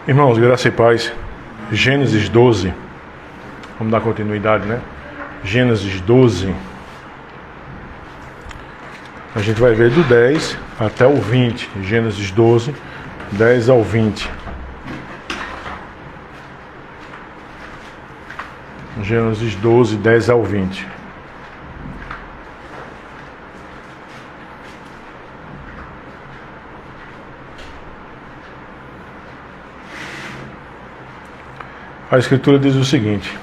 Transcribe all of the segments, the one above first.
Irmãos, graça e paz. Gênesis 12. Vamos dar continuidade, né? Gênesis 12. A gente vai ver do 10 até o 20. Gênesis 12, 10 ao 20. Gênesis 12, 10 ao 20. A Escritura diz o seguinte: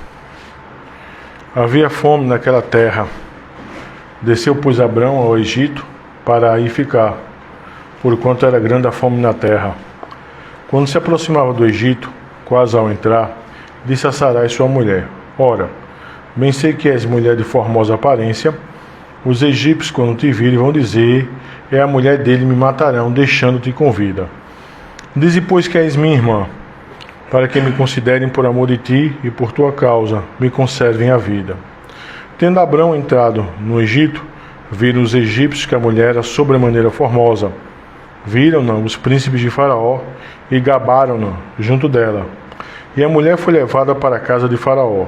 havia fome naquela terra. Desceu, pois, Abrão ao Egito para aí ficar, porquanto era grande a fome na terra. Quando se aproximava do Egito, quase ao entrar, disse a Sarai sua mulher: ora, bem sei que és mulher de formosa aparência. Os egípcios, quando te virem, vão dizer: é a mulher dele, me matarão, deixando-te com vida. Dize, pois, que és minha irmã, para que me considerem por amor de ti e por tua causa, me conservem a vida. Tendo Abrão entrado no Egito, viram os egípcios que a mulher era sobremaneira formosa. Viram-na os príncipes de Faraó e gabaram-na junto dela. E a mulher foi levada para a casa de Faraó.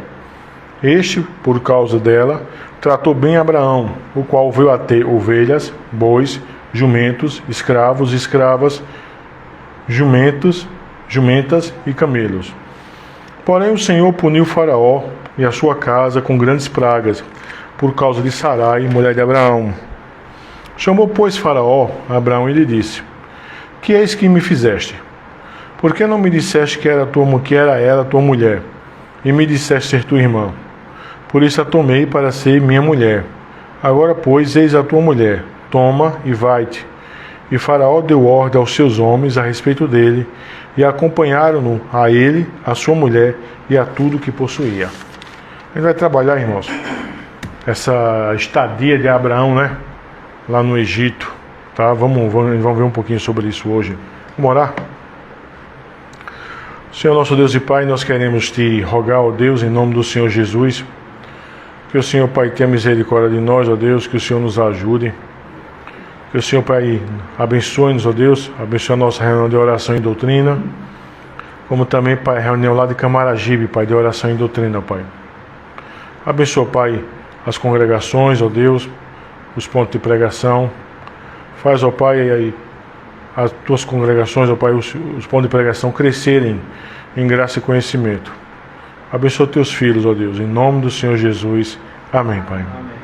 Este, por causa dela, tratou bem Abraão, o qual veio a ter ovelhas, bois, jumentos, escravos, escravas, jumentas e camelos. Porém o Senhor puniu Faraó e a sua casa com grandes pragas, por causa de Sarai, mulher de Abraão. Chamou, pois, Faraó a Abraão e lhe disse: que eis que me fizeste? Por que não me disseste que era ela tua mulher, e me disseste ser tua irmã? Por isso a tomei para ser minha mulher. Agora, pois, eis a tua mulher, toma e vai-te. E Faraó deu ordem aos seus homens a respeito dele, e acompanharam-no a ele, a sua mulher e a tudo que possuía. A gente vai trabalhar, irmãos, essa estadia de Abraão, né? Lá no Egito, tá? Vamos ver um pouquinho sobre isso hoje. Vamos orar? Senhor nosso Deus e Pai, nós queremos te rogar, ó Deus, em nome do Senhor Jesus, que o Senhor, Pai, tenha misericórdia de nós, ó Deus, que o Senhor nos ajude. Que o Senhor, Pai, abençoe-nos, ó Deus, abençoe a nossa reunião de oração e doutrina, como também, Pai, a reunião lá de Camaragibe, Pai, de oração e doutrina, Pai. Abençoa, Pai, as congregações, ó Deus, os pontos de pregação. Faz, ó Pai, as tuas congregações, ó Pai, os pontos de pregação crescerem em graça e conhecimento. Abençoa teus filhos, ó Deus, em nome do Senhor Jesus. Amém, Pai. Amém.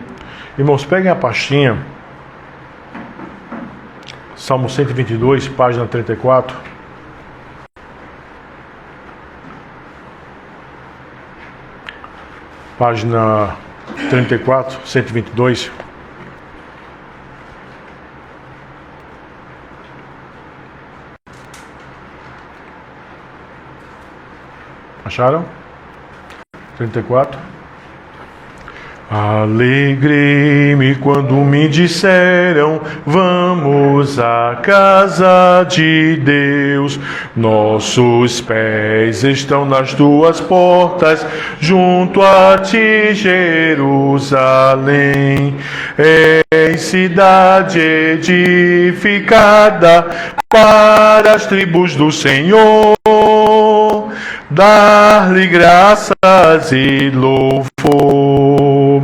Irmãos, peguem a pastinha. Salmo 122, página 34. Página 34, 122. Acharam? 34. Alegrei-me quando me disseram: vamos à casa de Deus. Nossos pés estão nas tuas portas, junto a ti, Jerusalém. És cidade edificada para as tribos do Senhor. Dar-lhe graças e louvor.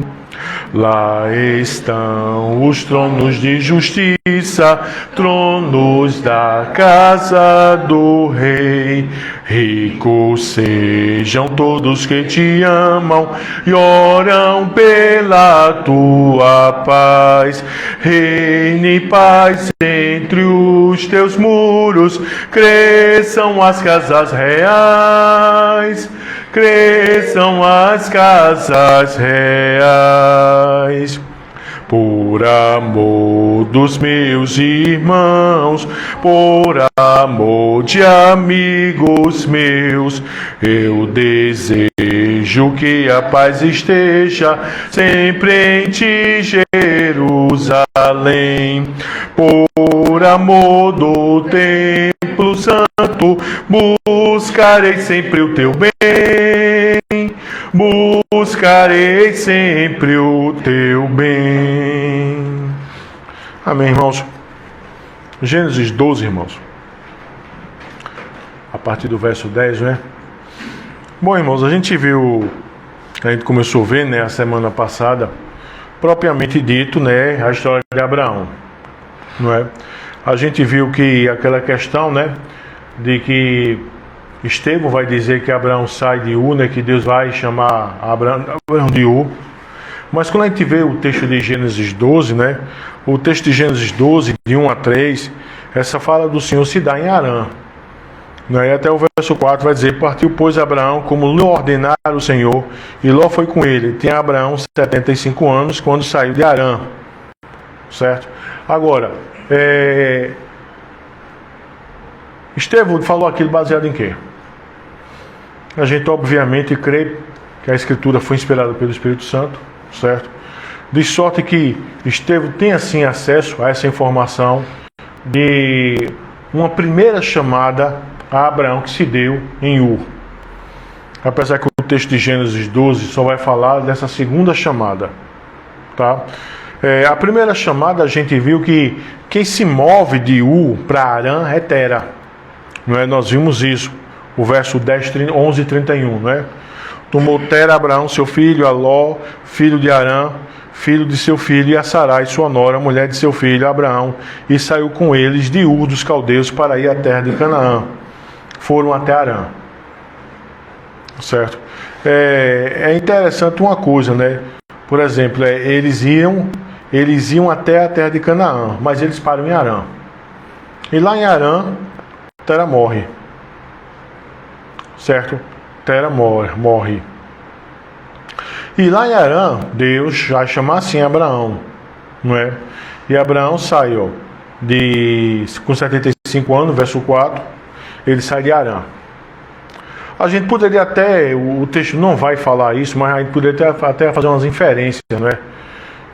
Lá estão os tronos de justiça, tronos da casa do rei. Ricos sejam todos que te amam e oram pela tua paz. Reine paz entre os teus muros, cresçam as casas reais. Cresçam as casas reais. Por amor dos meus irmãos, por amor de amigos meus, eu desejo que a paz esteja sempre em ti, Jerusalém. Por amor do templo santo, buscarei sempre o teu bem. Buscarei sempre o teu bem. Amém, irmãos. Gênesis 12, irmãos. a partir do verso 10, né? Bom, irmãos, a gente começou a ver, né, a semana passada, propriamente dito, né, a história de Abraão, não é? A gente viu que aquela questão, né, de que Estevão vai dizer que Abraão sai de Ur, né, que Deus vai chamar Abraão de Ur. Mas quando a gente vê o texto de Gênesis 12, né, o texto de Gênesis 12, de 1 a 3, essa fala do Senhor se dá em Harã. E até o verso 4 vai dizer: partiu, pois, Abraão, como lhe ordenara o Senhor, e Ló foi com ele. Tinha Abraão 75 anos quando saiu de Harã. Certo? Agora, Estevão falou aquilo baseado em quê? A gente obviamente crê que a Escritura foi inspirada pelo Espírito Santo, certo? De sorte que Estevão tem assim acesso a essa informação de uma primeira chamada a Abraão que se deu em Ur. Apesar que o texto de Gênesis 12 só vai falar dessa segunda chamada, tá? A primeira chamada a gente viu que quem se move de Ur para Harã é Tera, não é? Nós vimos isso, o verso 11 e 31, não é? Tomou Tera Abraão seu filho, a Ló, filho de Harã, filho de seu filho, e a Sarai, sua nora, mulher de seu filho Abraão, e saiu com eles de Ur dos caldeus para ir à terra de Canaã. Foram até Harã. Certo? É interessante uma coisa, né? Por exemplo, eles iam até a terra de Canaã, mas eles param em Harã. E lá em Harã, Tera morre. Certo? Tera morre. E lá em Harã, Deus vai chamar assim Abraão, não é? E Abraão sai, com 75 anos, verso 4, ele sai de Harã. A gente poderia até, o texto não vai falar isso, mas a gente poderia até fazer umas inferências, não é?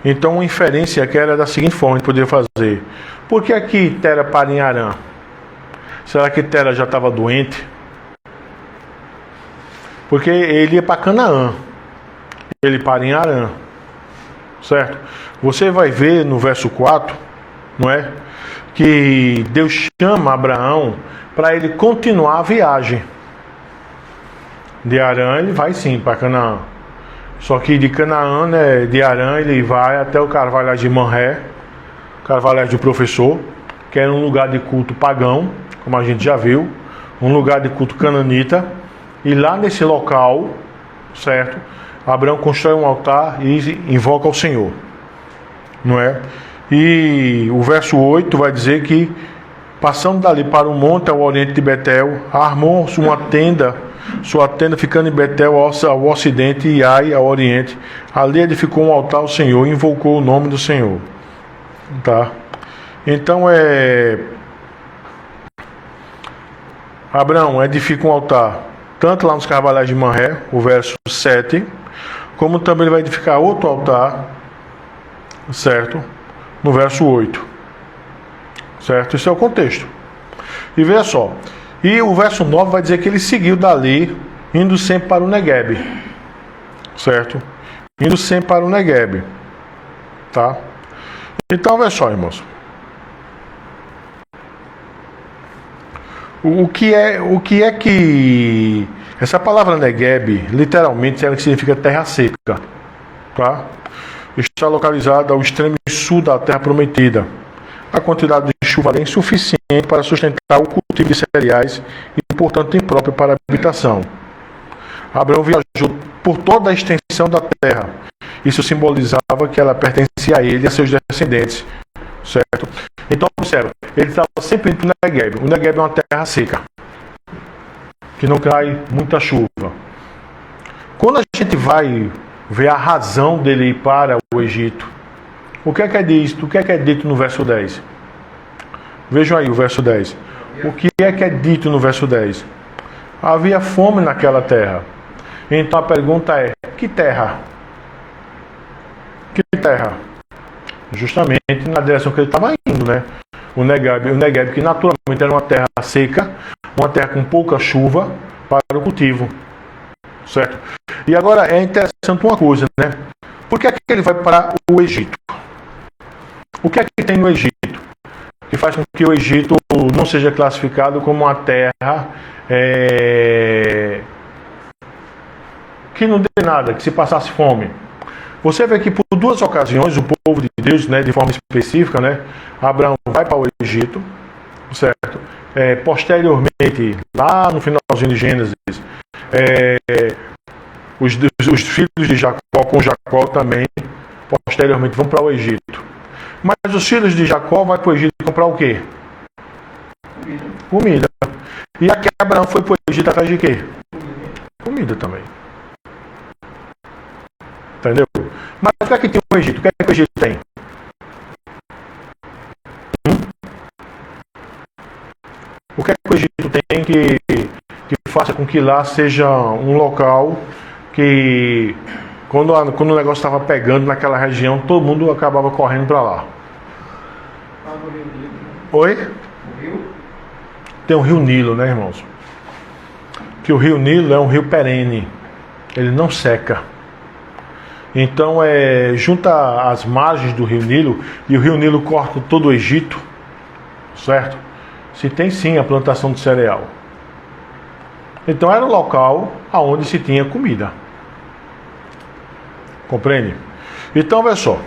Então, uma inferência que era da seguinte forma, a gente poderia fazer: por que aqui Tera para em Harã? Será que Tera já estava doente? Porque ele ia para Canaã, ele para em Harã, certo? Você vai ver no verso 4, não é? Que Deus chama Abraão para ele continuar a viagem. De Harã ele vai sim para Canaã. Só que de Canaã, né, de Harã ele vai até o carvalho de Manré, carvalho do professor, que era um lugar de culto pagão, como a gente já viu, um lugar de culto cananita. E lá nesse local, certo, Abraão constrói um altar e invoca ao Senhor, não é? E o verso 8 vai dizer que, passando dali para o monte ao oriente de Betel, armou sua tenda ficando em Betel ao ocidente e Ai ao oriente. Ali edificou um altar ao Senhor e invocou o nome do Senhor. Tá? Então Abraão edifica um altar tanto lá nos carvalhais de Manré, o verso 7, como também ele vai edificar outro altar, certo? No verso 8. Certo? Esse é o contexto. E veja só. E o verso 9 vai dizer que ele seguiu dali, indo sempre para o Neguebe. Certo? Indo sempre para o Neguebe. Tá? Então, veja só, irmãos. O que é que... Essa palavra Neguebe, literalmente, ela significa terra seca. Tá? Está localizada ao extremo sul da terra prometida. A quantidade de chuva é insuficiente para sustentar o cultivo de cereais e, portanto, impróprio para a habitação. Abraão viajou por toda a extensão da terra. Isso simbolizava que ela pertencia a ele e a seus descendentes. Certo? Então, observa, ele estava sempre indo para o Negueb. O Negueb é uma terra seca, que não cai muita chuva. Quando a gente vai ver a razão dele ir para o Egito, o que é dito no verso 10? Vejam aí o verso 10. O que é dito no verso 10? Havia fome naquela terra. Então a pergunta é: que terra? Que terra? Justamente na direção que ele estava indo, né? O Negueb, que naturalmente era uma terra seca, uma terra com pouca chuva para o cultivo. Certo? E agora é interessante uma coisa, né? Por que é que ele vai para o Egito? O que é que tem no Egito? que faz com que o Egito não seja classificado como uma terra que não dê nada, que se passasse fome. Você vê que por duas ocasiões o povo de Deus, né, de forma específica, né, Abraão vai para o Egito, certo? Posteriormente, lá no finalzinho de Gênesis, os filhos de Jacó com Jacó também, posteriormente, vão para o Egito. Mas os filhos de Jacó vão para o Egito comprar o quê? Comida. E aqui Abraão foi para o Egito atrás de quê? Comida também. Entendeu? Mas o que é que tem o Egito? O que é que o Egito tem? O que é que o Egito tem que faça com que lá seja um local que, quando o negócio estava pegando naquela região, todo mundo acabava correndo para lá? Oi? O rio? Tem o rio Nilo, né, irmãos? Que o rio Nilo é um rio perene. Ele não seca. Então, junta as margens do rio Nilo, e o rio Nilo corta todo o Egito, certo? Se tem sim a plantação de cereal. Então era o local onde se tinha comida. Compreende? Então, veja só.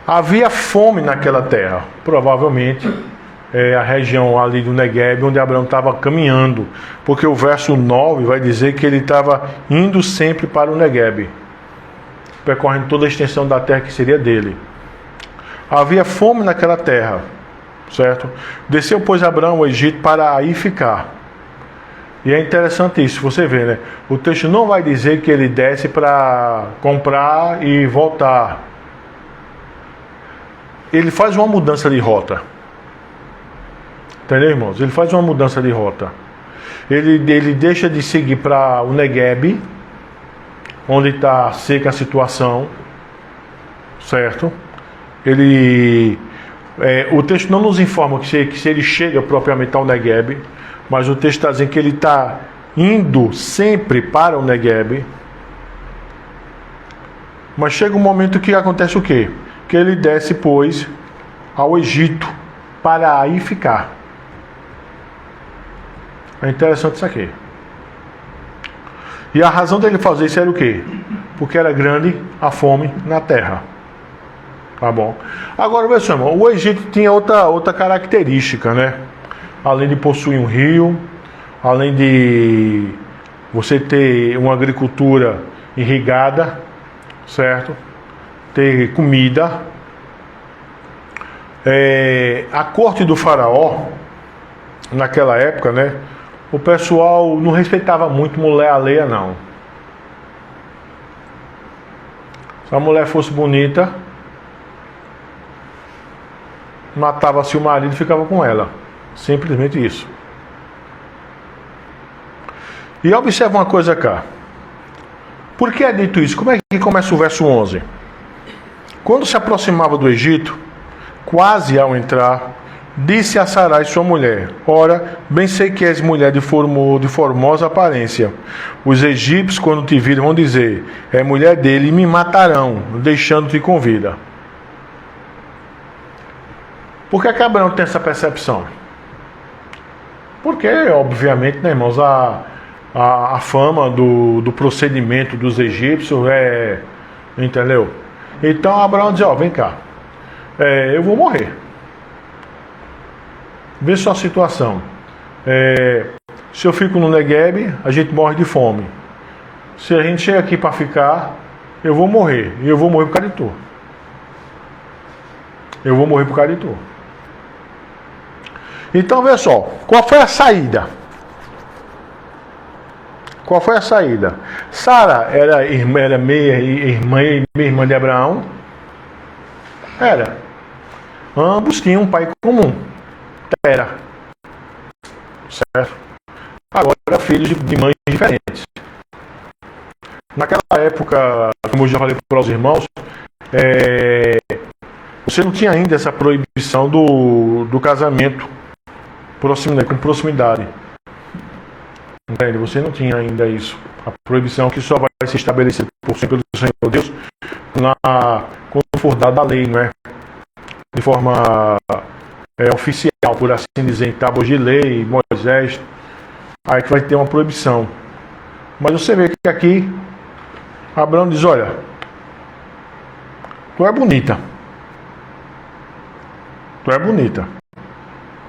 Havia fome naquela terra. Provavelmente a região ali do Negueb, onde Abraão estava caminhando. Porque o verso 9 vai dizer que ele estava indo sempre para o Negueb, percorrendo toda a extensão da terra que seria dele. Havia fome naquela terra, certo? Desceu, pois, Abraão ao Egito para aí ficar. E é interessante isso, você vê, né? O texto não vai dizer que ele desce para comprar e voltar. Ele faz uma mudança de rota. Entendeu, irmãos? Ele faz uma mudança de rota. Ele deixa de seguir para o Negueb, onde está seca a situação, certo? O texto não nos informa que se ele chega propriamente ao Negueb, mas o texto está dizendo que ele está indo sempre para o Negueb. Mas chega um momento que acontece o quê? Que ele desce, pois, ao Egito, para aí ficar. É interessante isso aqui. E a razão dele fazer isso era o quê? Porque era grande a fome na terra. Tá bom? Agora, veja, irmão, o Egito tinha outra característica, né? Além de possuir um rio, além de você ter uma agricultura irrigada, certo? Ter comida. A corte do faraó, naquela época, né? O pessoal não respeitava muito mulher alheia, não. Se a mulher fosse bonita, matava-se o marido e ficava com ela. Simplesmente isso. E observa uma coisa cá. Por que é dito isso? Como é que começa o verso 11? Quando se aproximava do Egito, quase ao entrar, disse a Sarai, sua mulher: ora, bem sei que és mulher de formosa aparência. Os egípcios, quando te virem, vão dizer: é mulher dele, e me matarão, deixando-te com vida. Por que Abraão tem essa percepção? Porque, obviamente, né, irmãos, a fama do procedimento dos egípcios entendeu? Então Abraão diz: vem cá, eu vou morrer. Vê só a situação. Se eu fico no Negueb, a gente morre de fome. Se a gente chega aqui para ficar, eu vou morrer. E eu vou morrer por causa de tu. Eu vou morrer por causa de tu. Então, veja só, qual foi a saída? Qual foi a saída? Sara era meia irmã de Abraão? Era. Ambos tinham um pai comum. Tera. Certo? Agora, filhos de mães diferentes. Naquela época, como eu já falei para os irmãos, você não tinha ainda essa proibição do casamento com proximidade. Entende? Você não tinha ainda isso. A proibição que só vai se estabelecer por sempre pelo Senhor Deus quando for dada a lei, não é? De forma oficial, por assim dizer, em tábuas de lei, Moisés, aí que vai ter uma proibição. Mas você vê que aqui, Abraão diz, olha, tu é bonita. Tu é bonita.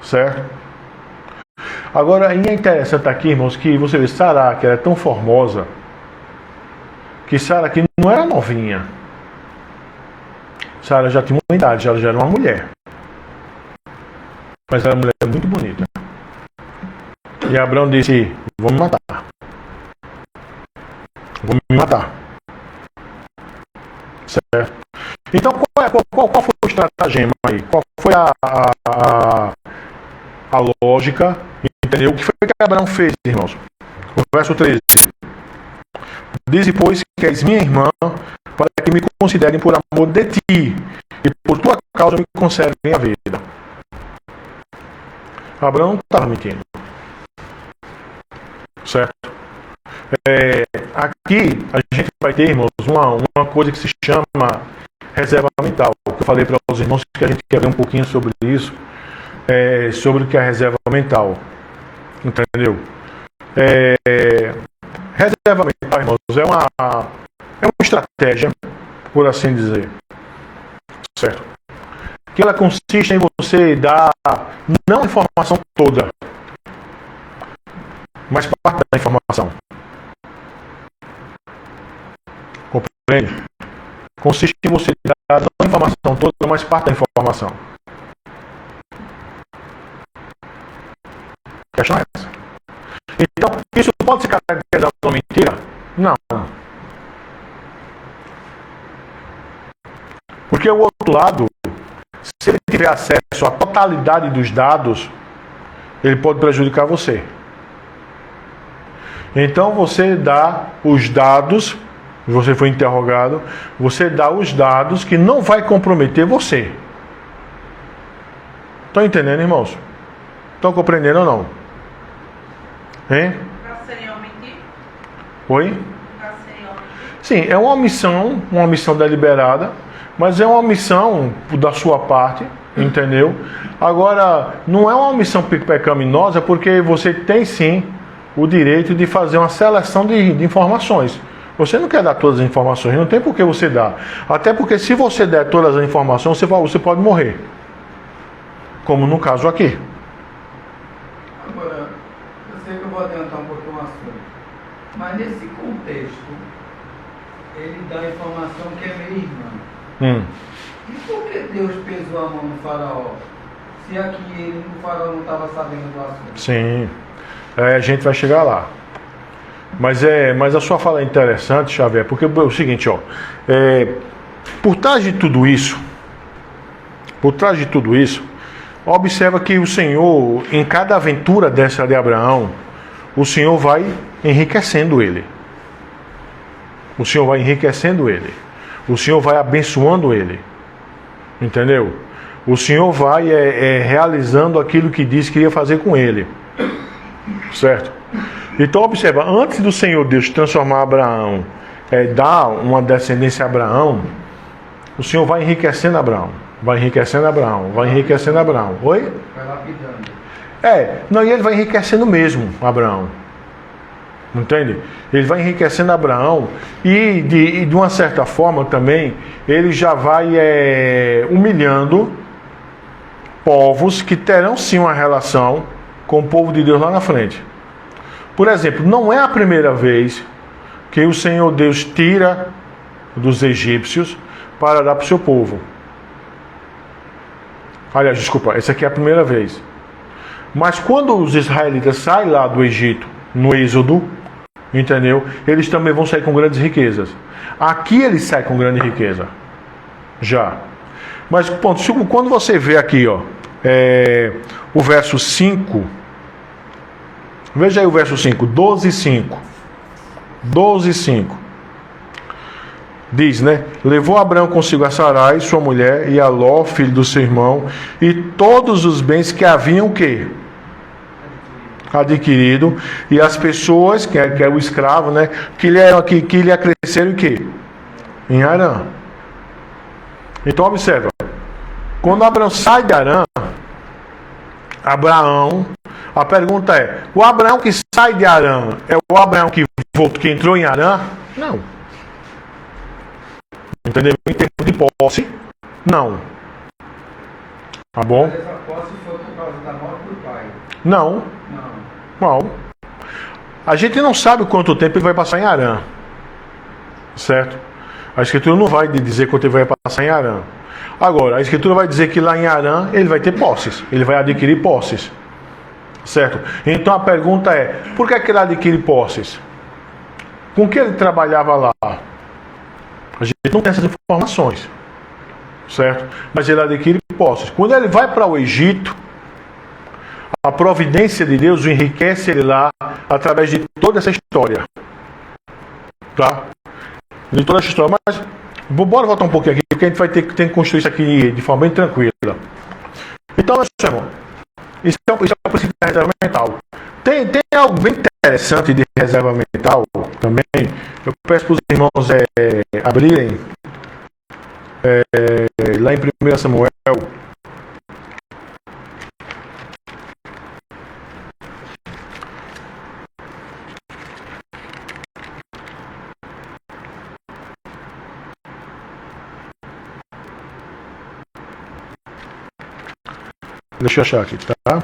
Certo? Agora, é interessante aqui, irmãos, que você vê Sara, que era tão formosa, que Sara aqui não era novinha. Sara já tinha uma idade, ela já era uma mulher. Mas era uma mulher muito bonita. E Abraão disse, vou me matar. Vou me matar. Certo? Então, qual foi o estratagema aí? Qual foi a lógica? Entendeu? O que foi que Abraão fez, irmãos? O verso 13. Diz, pois, que és minha irmã, para que me considerem por amor de ti, e por tua causa me conservem a vida. Abraão não estava mentindo. Certo? Aqui a gente vai ter, irmãos, uma coisa que se chama reserva mental. Eu falei para os irmãos que a gente quer ver um pouquinho sobre isso, sobre o que é a reserva mental. Entendeu? Reserva mental, irmãos, é uma estratégia, por assim dizer. Certo? Que ela consiste em você dar, não a informação toda, mas parte da informação. Compreende? Consiste em você dar não a informação toda, mas parte da informação. A questão é essa. Então, isso pode ser caracterizado como mentira? Não. Porque o outro lado, se ele tiver acesso à totalidade dos dados, ele pode prejudicar você. Então você dá os dados, você foi interrogado, você dá os dados que não vai comprometer você. Estão entendendo, irmãos? Estão compreendendo ou não? Hein? Seria mentir? Oi? Sim, é uma missão deliberada, mas é uma missão da sua parte, entendeu? Agora, não é uma missão pecaminosa, porque você tem sim o direito de fazer uma seleção de informações. Você não quer dar todas as informações, não tem por que você dar. Até porque se você der todas as informações, você pode morrer. Como no caso aqui. Agora, eu sei que eu vou adiantar um pouquinho o assunto, mas nesse contexto, ele dá a informação que é minha irmã. E por que Deus pesou a mão no faraó? Se aqui o faraó não estava sabendo do assunto. Sim, a gente vai chegar lá. Mas a sua fala é interessante, Xavier, porque é o seguinte, por trás de tudo isso, observa que o Senhor, em cada aventura dessa de Abraão, o Senhor vai enriquecendo ele. O Senhor vai enriquecendo ele. O Senhor vai abençoando ele. Entendeu? O Senhor vai realizando aquilo que disse que ia fazer com ele. Certo? Então observa, antes do Senhor Deus transformar Abraão, dar uma descendência a Abraão, o Senhor vai enriquecendo Abraão. Vai enriquecendo Abraão. Vai enriquecendo Abraão. Oi? Vai lapidando. E ele vai enriquecendo mesmo Abraão. Entende? Ele vai enriquecendo Abraão e de uma certa forma também ele já vai humilhando povos que terão sim uma relação com o povo de Deus lá na frente. Por exemplo, não é a primeira vez que o Senhor Deus tira dos egípcios para dar para o seu povo. Aliás, desculpa, essa aqui é a primeira vez. Mas quando os israelitas saem lá do Egito, no Êxodo, entendeu? Eles também vão sair com grandes riquezas. Aqui eles saem com grande riqueza. Já. Mas quando você vê aqui, o verso 5, veja aí o verso 5, 12:5. 12:5. Diz, né? Levou Abraão consigo a Sarai, sua mulher, e a Ló, filho do seu irmão, e todos os bens que haviam o quê? Adquirido, e as pessoas, que é o escravo, né? Que lhe acresceram o quê? Em Harã. Então observa, quando Abraão sai de Harã, Abraão. A pergunta é: o Abraão que sai de Arã é o Abraão que entrou em Arã? Não. Entendeu? Em termos de posse, não. Tá bom? Mas essa posse foi por causa da morte do pai. Não. Não. A gente não sabe quanto tempo ele vai passar em Arã. Certo? A Escritura não vai dizer quanto ele vai passar em Arã. Agora, a Escritura vai dizer que lá em Arã ele vai ter posses. Ele vai adquirir posses. Certo? Então a pergunta é: por que ele adquire posses? Com que ele trabalhava lá? A gente não tem essas informações. Certo? Mas ele adquire posses. Quando ele vai para o Egito, a providência de Deus o enriquece ele lá através de toda essa história. Tá? De toda essa história. Mas bora voltar um pouquinho aqui, porque a gente vai ter que construir isso aqui de forma bem tranquila. Então, meus irmãos, isso é o princípio da reserva mental. Tem algo bem interessante de reserva mental também. Eu peço para os irmãos abrirem lá em 1 Samuel. Deixa eu achar aqui, tá?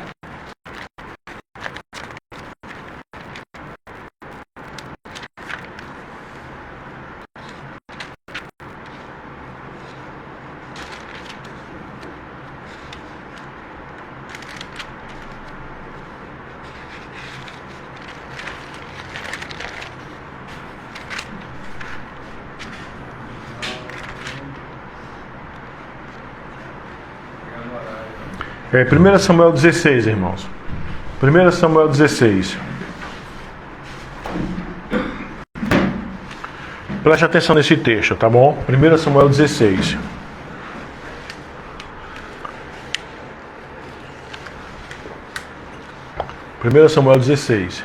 É 1 Samuel 16, irmãos. 1 Samuel 16. Preste atenção nesse texto, tá bom? 1 Samuel 16. Primeiro Samuel 16.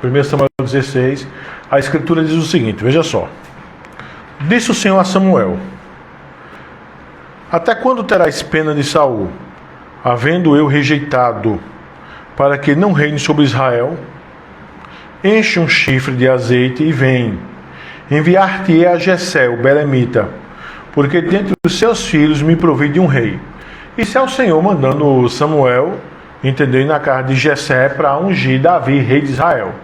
Primeiro Samuel 16. A Escritura diz o seguinte, veja só. Disse o Senhor a Samuel: até quando terás pena de Saul, havendo eu rejeitado, para que não reine sobre Israel? Enche um chifre de azeite e vem. Enviar-te-ei a Jessé, o belemita, porque dentre os seus filhos me provei de um rei. Isso é o Senhor mandando Samuel, entendeu, na casa de Jessé para ungir Davi, rei de Israel.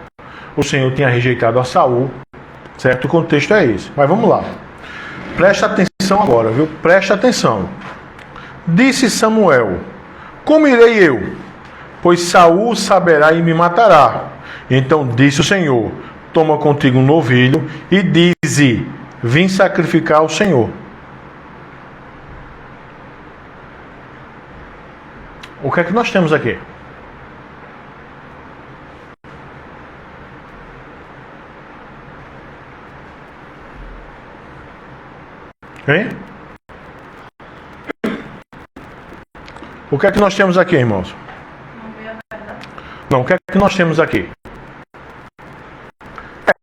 O Senhor tinha rejeitado a Saul, certo? O contexto é esse. Mas vamos lá. Presta atenção agora, viu? Presta atenção. Disse Samuel: como irei eu? Pois Saul saberá e me matará. Então disse o Senhor: toma contigo um novilho e dize: vim sacrificar ao Senhor. O que é que nós temos aqui? Hein? O que é que nós temos aqui, irmãos? Não, o que é que nós temos aqui?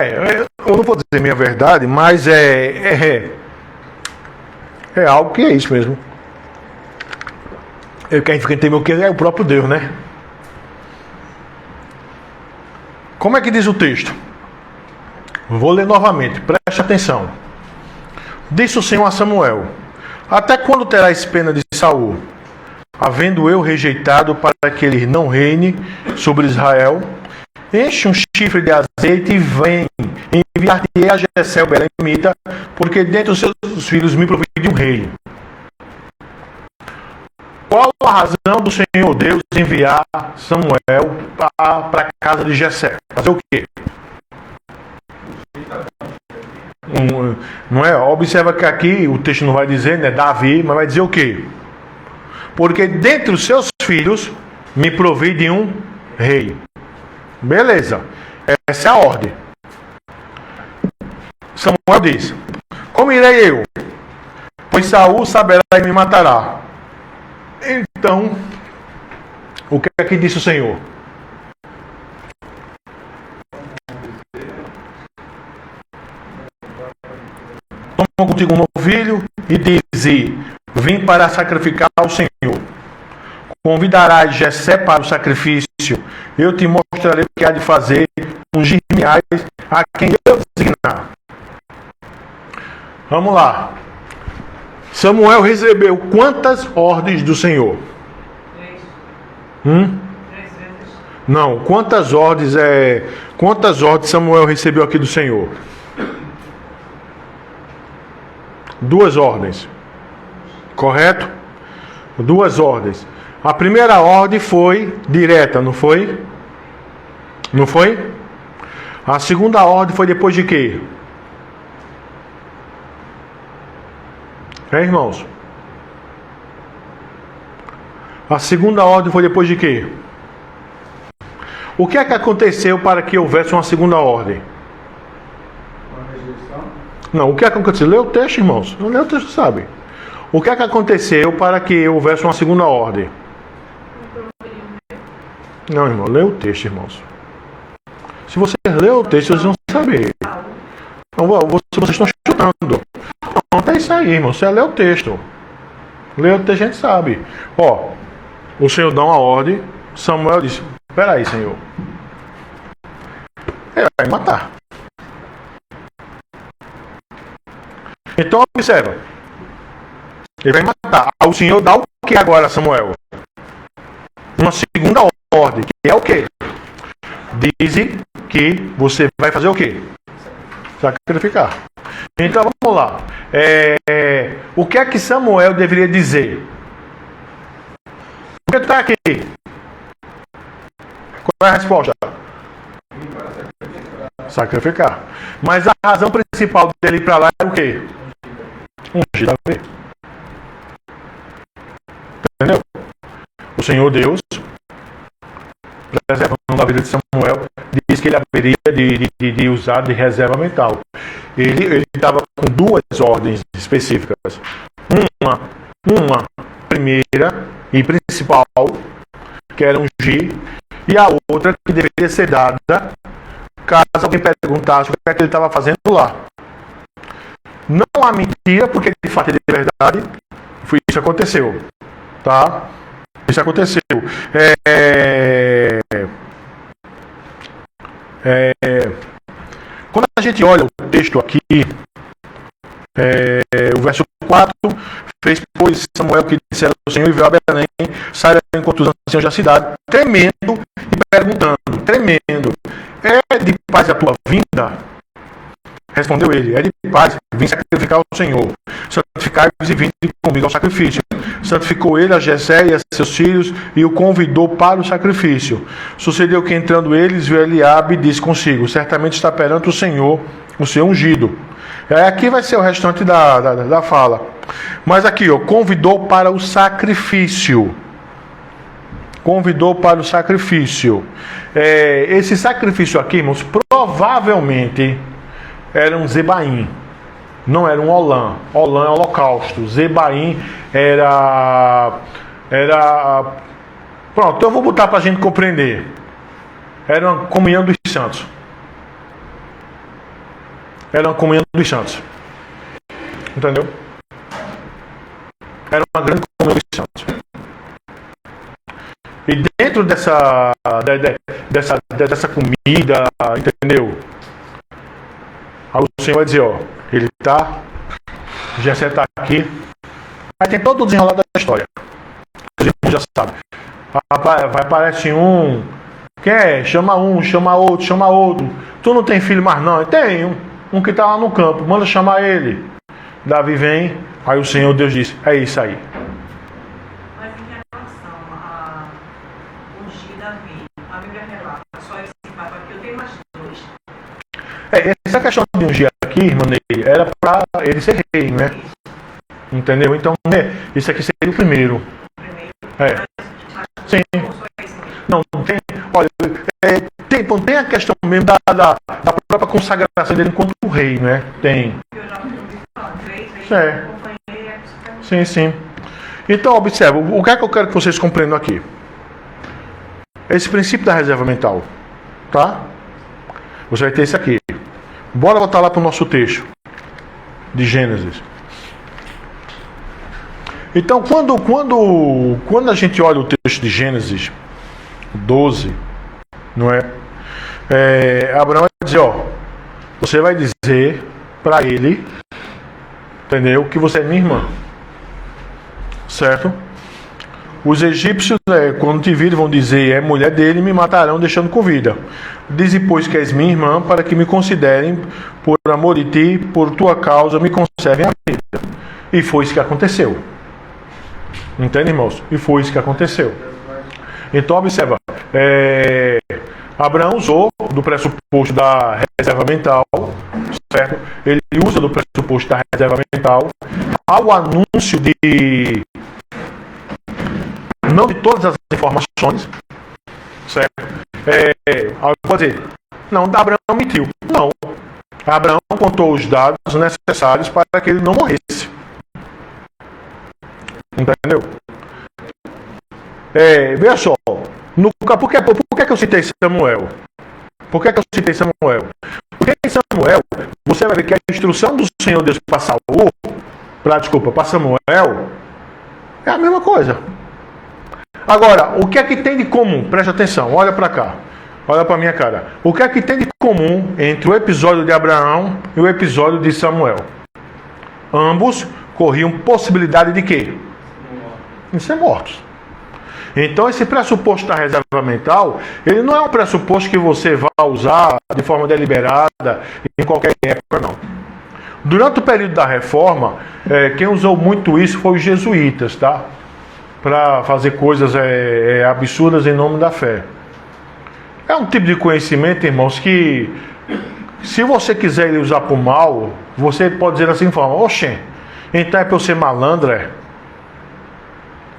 Eu não vou dizer minha verdade, mas é algo que é isso mesmo. Quem tem o que é o próprio Deus, né? Como é que diz o texto? Vou ler novamente, preste atenção. Disse o Senhor a Samuel: até quando terás pena de Saul, havendo eu rejeitado para que ele não reine sobre Israel? Enche um chifre de azeite e vem. Enviar-te-ei a Jessé, o belemita, porque dentre os seus filhos me provei de um rei. Qual a razão do Senhor Deus enviar Samuel para a casa de Jessé? Fazer o quê? Não é? Observa que aqui o texto não vai dizer, né, Davi, mas vai dizer o quê? Porque dentre os seus filhos me provei de um rei. Beleza. Essa é a ordem. Samuel diz: como irei eu? Pois Saul saberá e me matará. Então, o que é que disse o Senhor? Toma contigo um novilho e dize: vim para sacrificar ao Senhor. Convidarás Jessé para o sacrifício. Eu te mostrarei o que há de fazer. Ungir-me-ás a quem eu designar. Vamos lá. Samuel recebeu quantas ordens do Senhor? 3 vezes. Não, quantas ordens Samuel recebeu aqui do Senhor? 2 ordens. Correto? 2 ordens. A primeira ordem foi direta, não foi? Não foi? A segunda ordem foi depois de quê? Irmãos? A segunda ordem foi depois de quê? O que é que aconteceu para que houvesse uma segunda ordem? Não, o que é que aconteceu? Lê o texto, irmãos. Não lê o texto, sabe? O que é que aconteceu para que houvesse uma segunda ordem? Não, irmão, lê o texto, irmãos. Se vocês lerem o texto, vocês vão saber. Então, vocês estão chutando. Não é isso aí, irmão. Você lê o texto. Lê o texto, a gente sabe. Ó, o Senhor dá uma ordem. Samuel disse: espera aí, Senhor. Ele vai me matar. Então, observa. Ele vai matar. O Senhor dá o que agora, Samuel? Uma segunda ordem, que é o quê? Diz que você vai fazer o quê? Sacrificar. Então vamos lá. O que é que Samuel deveria dizer? Por que tu está aqui? Qual é a resposta? Sacrificar. Mas a razão principal dele ir para lá é o quê? Ungir Davi. Entendeu? O Senhor Deus, preservando a vida de Samuel, diz que ele haveria de usar de reserva mental. Ele estava com 2 ordens específicas. Uma primeira e principal, que era ungir, e a outra que deveria ser dada caso alguém perguntasse o que é que ele estava fazendo lá. Não há mentira, porque de fato é de verdade. Isso aconteceu. Tá? Isso aconteceu. Quando a gente olha o texto aqui, o verso 4, fez, pois, Samuel que dissera ao Senhor e veio a Belém, saíram enquanto os anciãos da cidade, tremendo e perguntando, tremendo: é de paz a tua vinda? Respondeu ele: é de paz, vim sacrificar ao Senhor. Santificai-vos e vinde comigo ao sacrifício. Santificou ele a Jessé e a seus filhos e o convidou para o sacrifício. Sucedeu que, entrando eles, viu Eliabe e disse consigo: certamente está perante o seu ungido. Aqui vai ser o restante da fala. Mas aqui, convidou para o sacrifício. Convidou para o sacrifício. Esse sacrifício aqui, irmãos, provavelmente era um Zebaim. Não era um Olã. Olã é holocausto. Zebaim era... Pronto, então eu vou botar para a gente compreender. Era uma comunhão dos santos. Era uma comunhão dos santos. Entendeu? Era uma grande comunhão dos santos. E dentro dessa comida, entendeu? Aí o Senhor vai dizer, ele está, Jessé está aqui. Aí tem todo o desenrolar da história. Os irmãos já sabem. Vai aparecer um. Quem é? Chama um, chama outro, chama outro. Tu não tem filho mais não? Tem um que está lá no campo. Manda chamar ele. Davi vem. Aí o Senhor Deus diz, é isso aí. Mas em relação a ungir Davi, a Bíblia relata só esse fato aqui, eu tenho mais 2. Essa questão de ungir aqui, irmão Ney, era para ele ser rei, né? Entendeu? Então, isso aqui seria o primeiro. Sim. Não, tem. Olha, tem a questão mesmo da própria consagração dele enquanto rei, né? Tem. Sim. Então, observa, o que é que eu quero que vocês compreendam aqui? Esse princípio da reserva mental. Tá? Você vai ter isso aqui. Bora voltar lá para o nosso texto de Gênesis. Então, quando a gente olha o texto de Gênesis 12, não é? Abraão vai dizer, ó, você vai dizer para ele, entendeu, que você é minha irmã, certo? Os egípcios, quando te virem, vão dizer, é mulher dele, me matarão deixando com vida. Dize, pois, que és minha irmã, para que me considerem, por amor de ti, por tua causa, me conservem a vida. E foi isso que aconteceu. Entende, irmãos? E foi isso que aconteceu. Então, observa, Abraão usou do pressuposto da reserva mental, certo? Ele usa do pressuposto da reserva mental ao anúncio de... não de todas as informações, certo? Pode dizer, não, Abraão mentiu. Não. Abraão contou os dados necessários para que ele não morresse. Entendeu? Veja só, por que eu citei Samuel? Por que eu citei Samuel? Porque em Samuel, você vai ver que a instrução do Senhor Deus para Samuel, é a mesma coisa. Agora, o que é que tem de comum? Preste atenção, olha para cá. Olha para minha cara. O que é que tem de comum entre o episódio de Abraão e o episódio de Samuel? Ambos corriam possibilidade de quê? De ser mortos. Então, esse pressuposto da reserva mental, ele não é um pressuposto que você vai usar de forma deliberada em qualquer época, não. Durante o período da reforma, quem usou muito isso foi os jesuítas, tá? Para fazer coisas absurdas em nome da fé. É um tipo de conhecimento, irmãos, que se você quiser ele usar para o mal, você pode dizer assim, oxê, então é para eu ser malandro,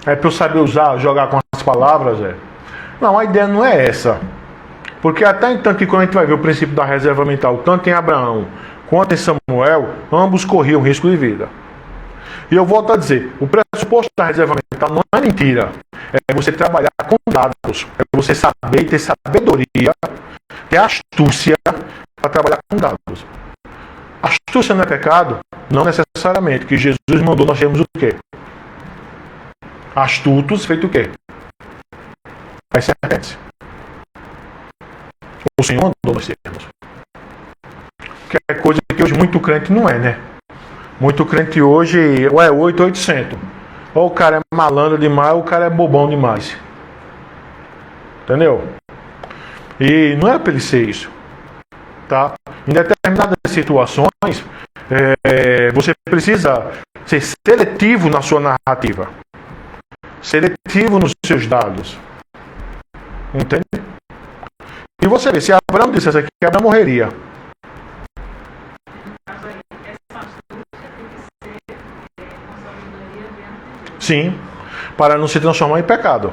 é para eu saber jogar com as palavras, Não, a ideia não é essa. Porque até então que quando a gente vai ver o princípio da reserva mental, tanto em Abraão quanto em Samuel, ambos corriam risco de vida. E eu volto a dizer, o pressuposto da reserva mental não é mentira. É você trabalhar com dados. É você saber, ter sabedoria, ter astúcia para trabalhar com dados. Astúcia não é pecado? Não necessariamente. Que Jesus mandou nós termos o quê? Astutos, feito o quê? As serpentes. O Senhor mandou nós termos. Que é coisa que hoje muito crente não é, né? Muito crente hoje, ou é 800. Ou o cara é malandro demais, ou o cara é bobão demais. Entendeu? E não é para ele ser isso. Tá? Em determinadas situações, você precisa ser seletivo na sua narrativa. Seletivo nos seus dados. Entende? E você vê, se Abraão dissesse aqui que Abraão morreria. Sim, para não se transformar em pecado.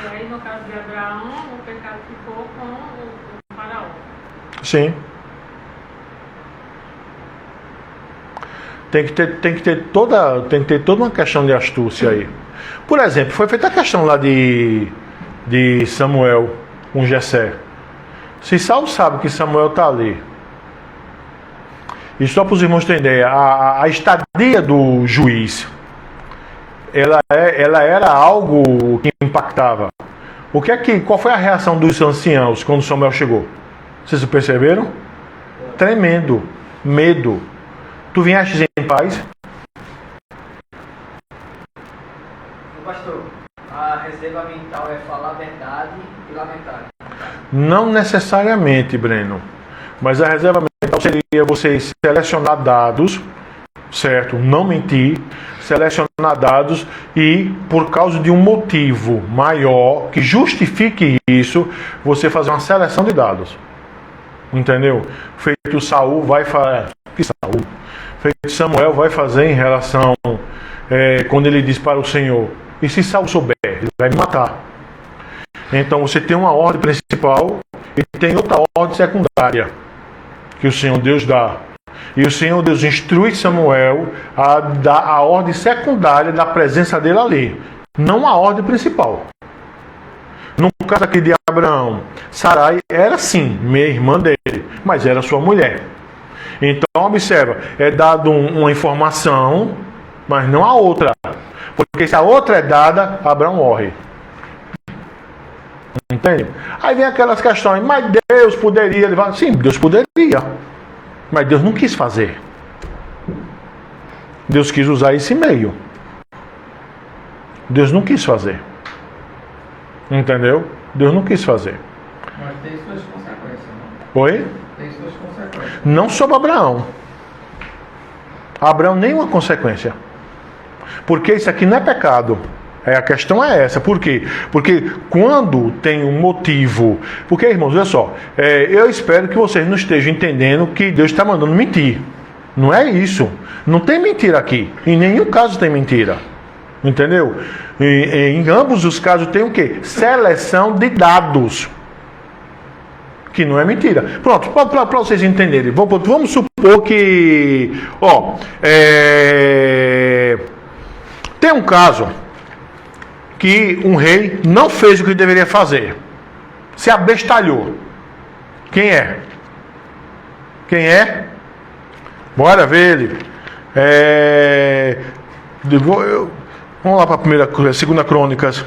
E aí, no caso de Abraão, o pecado ficou com o faraó. Sim. Tem que ter toda uma questão de astúcia aí. Por exemplo, foi feita a questão lá de Samuel com Jessé. Se Saul sabe que Samuel está ali, e só para os irmãos terem ideia, a estadia do juiz, ela era algo que impactava. Qual foi a reação dos anciãos quando Samuel chegou? Vocês perceberam? Tremendo, medo. Tu viestes em paz? Pastor, a reserva mental é falar a verdade e lamentar. Não necessariamente, Breno. Mas a reserva mental seria você selecionar dados, certo? Não mentir, selecionar dados e, por causa de um motivo maior que justifique isso, você fazer uma seleção de dados. Entendeu? Feito Saul vai fazer. Feito Samuel vai fazer em relação quando ele diz para o Senhor: e se Saul souber, ele vai me matar. Então você tem uma ordem principal e tem outra ordem secundária que o Senhor Deus dá. E o Senhor Deus instrui Samuel a dar a ordem secundária da presença dele ali, não a ordem principal. No caso aqui de Abraão, Sarai era sim minha irmã dele, mas era sua mulher. Então observa, é dado uma informação, mas não a outra. Porque se a outra é dada, Abraão morre. Entende? Aí vem aquelas questões, mas Deus poderia levar. Sim, Deus poderia. Mas Deus não quis fazer. Deus quis usar esse meio. Deus não quis fazer. Entendeu? Deus não quis fazer. Mas tem suas consequências, não? Oi? Tem suas consequências. Não sobre Abraão. Abraão nenhuma consequência. Porque isso aqui não é pecado. A questão é essa. Por quê? Porque quando tem um motivo... Porque, irmãos, olha só. Eu espero que vocês não estejam entendendo que Deus está mandando mentir. Não é isso. Não tem mentira aqui. Em nenhum caso tem mentira. Entendeu? Em ambos os casos tem o quê? Seleção de dados. Que não é mentira. Pronto, para vocês entenderem. Vamos supor que... tem um caso que um rei não fez o que deveria fazer. Se abestalhou. Quem é? Quem é? Bora ver ele. Vamos lá para a segunda Crônicas.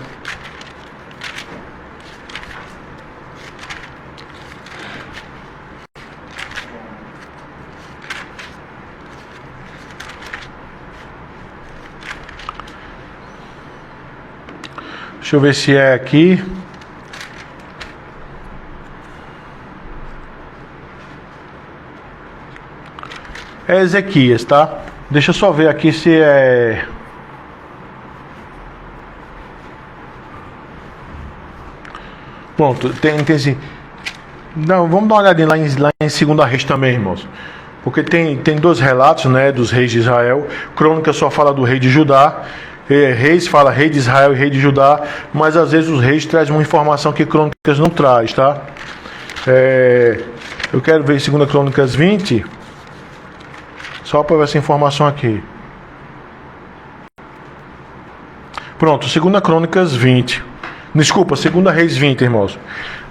Deixa eu ver se é aqui. É Ezequias, tá? Deixa eu só ver aqui se é... Pronto, tem assim... Não, vamos dar uma olhadinha lá em 2 Reis também, irmãos. Porque tem 2 relatos, né, dos reis de Israel. Crônica só fala do rei de Judá. Reis fala rei de Israel e rei de Judá. Mas às vezes os reis trazem uma informação que Crônicas não traz, tá? Eu quero ver 2 Crônicas 20. Só para ver essa informação aqui. Pronto, 2 Crônicas 20. Desculpa, 2 Reis 20, irmãos.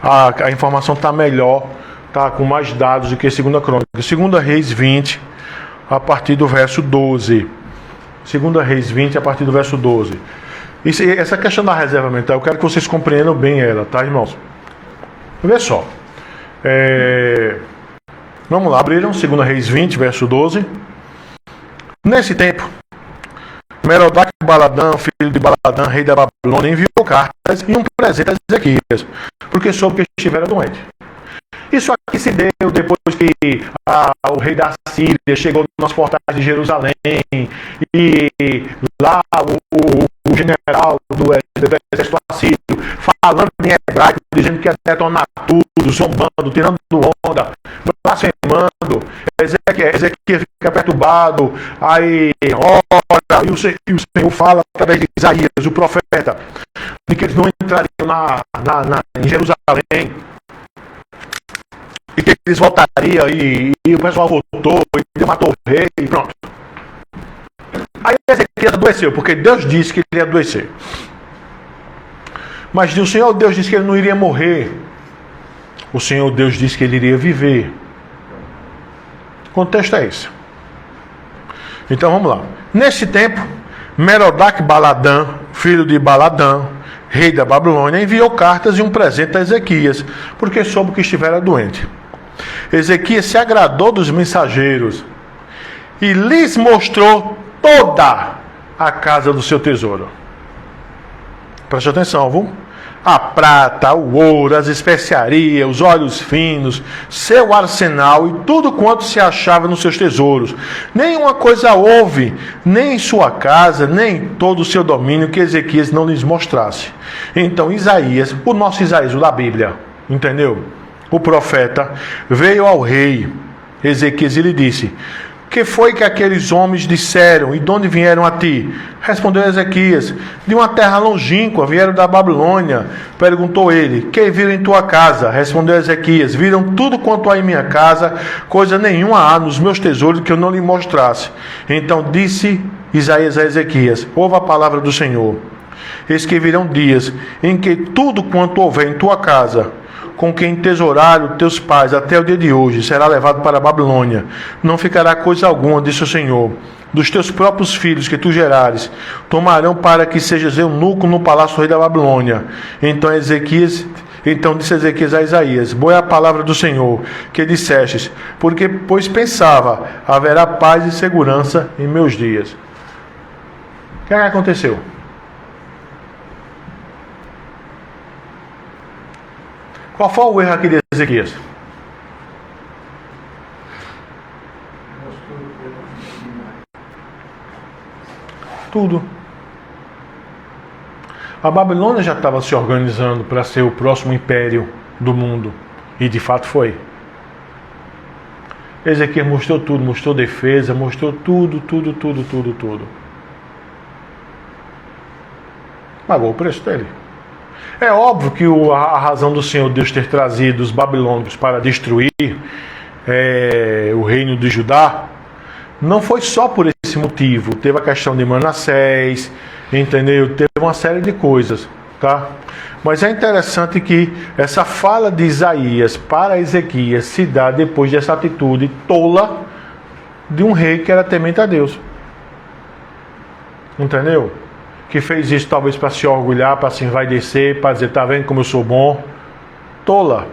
A informação está melhor, tá com mais dados do que 2 Crônicas. 2 Reis 20, a partir do verso 12. 2 Reis 20, a partir do verso 12. Essa questão da reserva mental, eu quero que vocês compreendam bem ela, tá, irmãos? Vê só. Vamos lá, abriram 2 Reis 20, verso 12. Nesse tempo, Merodach-Baladã, filho de Baladã, rei da Babilônia, enviou cartas e um presente a Ezequias, porque soube que estivera doente. Isso aqui se deu depois que o rei da Síria chegou nas portais de Jerusalém e lá o general do exército assírio, falando em hebraico, dizendo que ia detonar tudo, zombando, tirando onda, blasfemando. Ezequias fica perturbado, aí ora, e o Senhor fala através de Isaías, o profeta, de que eles não entrariam em Jerusalém, e que eles voltariam, e o pessoal voltou, e matou o rei, e pronto. Aí Ezequias adoeceu, porque Deus disse que ele ia adoecer. Mas o Senhor Deus disse que ele não iria morrer. O Senhor Deus disse que ele iria viver. O contexto é esse. Então vamos lá. Nesse tempo, Merodach-Baladã, filho de Baladã, rei da Babilônia, enviou cartas e um presente a Ezequias, porque soube que estivera doente. Ezequias se agradou dos mensageiros e lhes mostrou toda a casa do seu tesouro. Preste atenção, viu? A prata, o ouro, as especiarias, os óleos finos, seu arsenal e tudo quanto se achava nos seus tesouros. Nenhuma coisa houve, nem em sua casa, nem em todo o seu domínio, que Ezequias não lhes mostrasse. Então Isaías, o nosso Isaías, o da Bíblia, entendeu? O profeta veio ao rei Ezequias e lhe disse: que foi que aqueles homens disseram, e de onde vieram a ti? Respondeu Ezequias: de uma terra longínqua, vieram da Babilônia. Perguntou ele: que viram em tua casa? Respondeu Ezequias: viram tudo quanto há em minha casa, coisa nenhuma há nos meus tesouros que eu não lhe mostrasse. Então disse Isaías a Ezequias: ouve a palavra do Senhor. Eis que virão dias em que tudo quanto houver em tua casa, com quem tesouraram teus pais até o dia de hoje será levado para a Babilônia. Não ficará coisa alguma, disse o Senhor. Dos teus próprios filhos que tu gerares, tomarão para que sejas eunuco no palácio do rei da Babilônia. Então disse Ezequias a Isaías: boa é a palavra do Senhor, que dissestes, pois pensava, haverá paz e segurança em meus dias. O que aconteceu? Qual foi o erro aqui de Ezequias? Tudo. A Babilônia já estava se organizando para ser o próximo império do mundo. E de fato foi. Ezequias mostrou tudo, mostrou defesa, mostrou tudo. Pagou o preço dele. É óbvio que a razão do Senhor Deus ter trazido os babilônicos para destruir o reino de Judá não foi só por esse motivo. Teve a questão de Manassés, entendeu? Teve uma série de coisas, tá? Mas é interessante que essa fala de Isaías para Ezequias se dá depois dessa atitude tola de um rei que era temente a Deus. Entendeu? Que fez isso talvez para se orgulhar, para se envaidecer, para dizer, tá vendo como eu sou bom? Tola.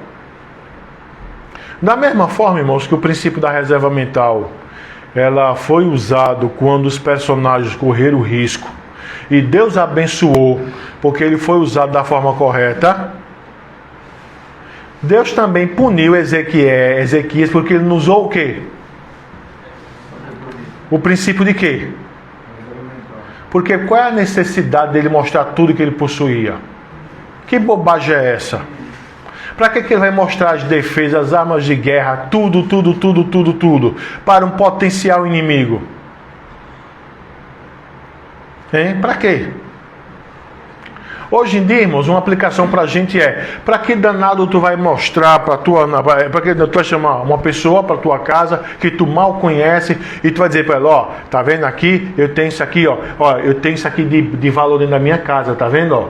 Da mesma forma, irmãos, que o princípio da reserva mental ela foi usado quando os personagens correram risco e Deus abençoou porque ele foi usado da forma correta. Deus também puniu Ezequias porque ele não usou o quê? O princípio de quê? Porque qual é a necessidade dele mostrar tudo que ele possuía? Que bobagem é essa? Para que ele vai mostrar as defesas, as armas de guerra, tudo, para um potencial inimigo? Hein? Para quê? Hoje em dia, irmãos, uma aplicação para a gente para que danado tu vai mostrar para tu vai chamar uma pessoa para tua casa que tu mal conhece e tu vai dizer para ela, ó, tá vendo aqui? Eu tenho isso aqui, ó, eu tenho isso aqui de valor dentro da minha casa, tá vendo,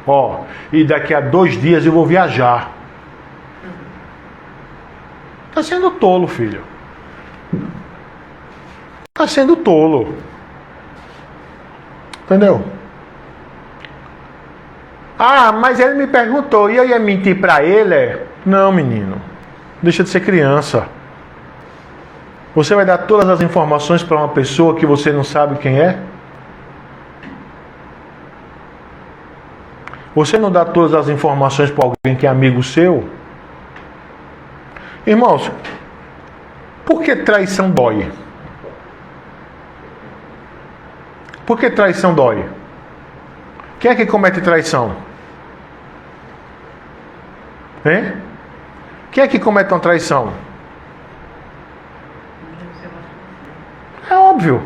ó, e daqui a 2 dias eu vou viajar. Está sendo tolo, filho. Está sendo tolo. Entendeu? Ah, mas ele me perguntou e eu ia mentir para ele? Não, menino. Deixa de ser criança. Você vai dar todas as informações para uma pessoa que você não sabe quem é? Você não dá todas as informações para alguém que é amigo seu? Irmãos, por que traição dói? Por que traição dói? Quem é que comete traição? Hein? Quem é que comete uma traição? É óbvio.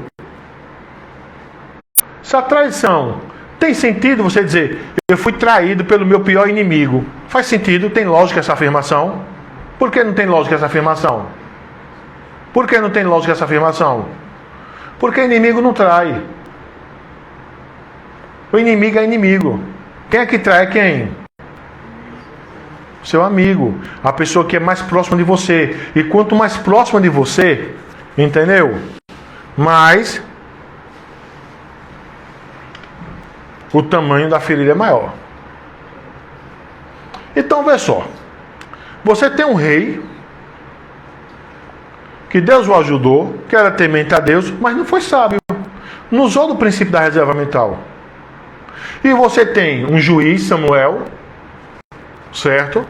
Se a traição tem sentido você dizer, eu fui traído pelo meu pior inimigo. Faz sentido, tem lógica essa afirmação? Por que não tem lógica essa afirmação? Por que não tem lógica essa afirmação? Porque inimigo não trai. O inimigo é inimigo. Quem é que trai quem? Seu amigo. A pessoa que é mais próxima de você. E quanto mais próxima de você, entendeu? Mais o tamanho da ferida é maior. Então, vê só. Você tem um rei que Deus o ajudou, que era temente a Deus, mas não foi sábio. Não usou do princípio da reserva mental. E você tem um juiz, Samuel, certo?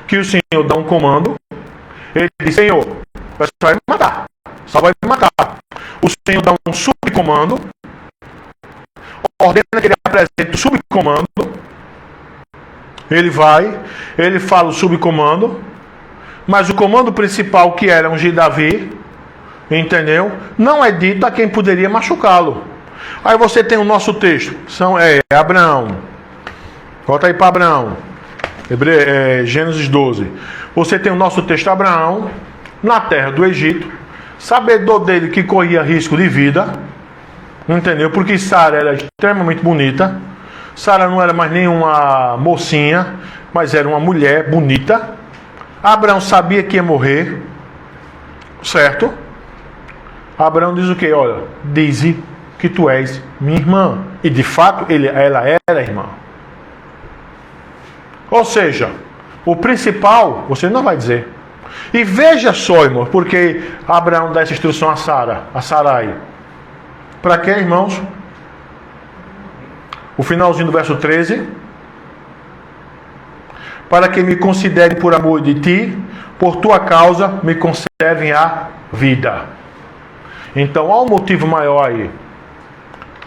Que o Senhor dá um comando. Ele diz, Senhor, vai me matar. Só vai me matar. O Senhor dá um subcomando. Ordena que ele apresente o subcomando. Ele vai, ele fala o subcomando, mas o comando principal, que era ungir Davi, entendeu? Não é dito a quem poderia machucá-lo. Aí você tem o nosso texto, Abraão. Volta aí para Abraão, Gênesis 12. Você tem o nosso texto, Abraão, na terra do Egito, sabedor dele que corria risco de vida, entendeu? Porque Sara era extremamente bonita. Sara não era mais nenhuma mocinha, mas era uma mulher bonita. Abraão sabia que ia morrer, certo? Abraão diz o quê? Olha, dize que tu és minha irmã. E de fato, ela era irmã. Ou seja, o principal, você não vai dizer. E veja só, irmão, porque Abraão dá essa instrução a Sara, a Sarai. Para quê, irmãos? O finalzinho do verso 13. Para que me considere por amor de ti, por tua causa me conservem a vida. Então há um motivo maior aí.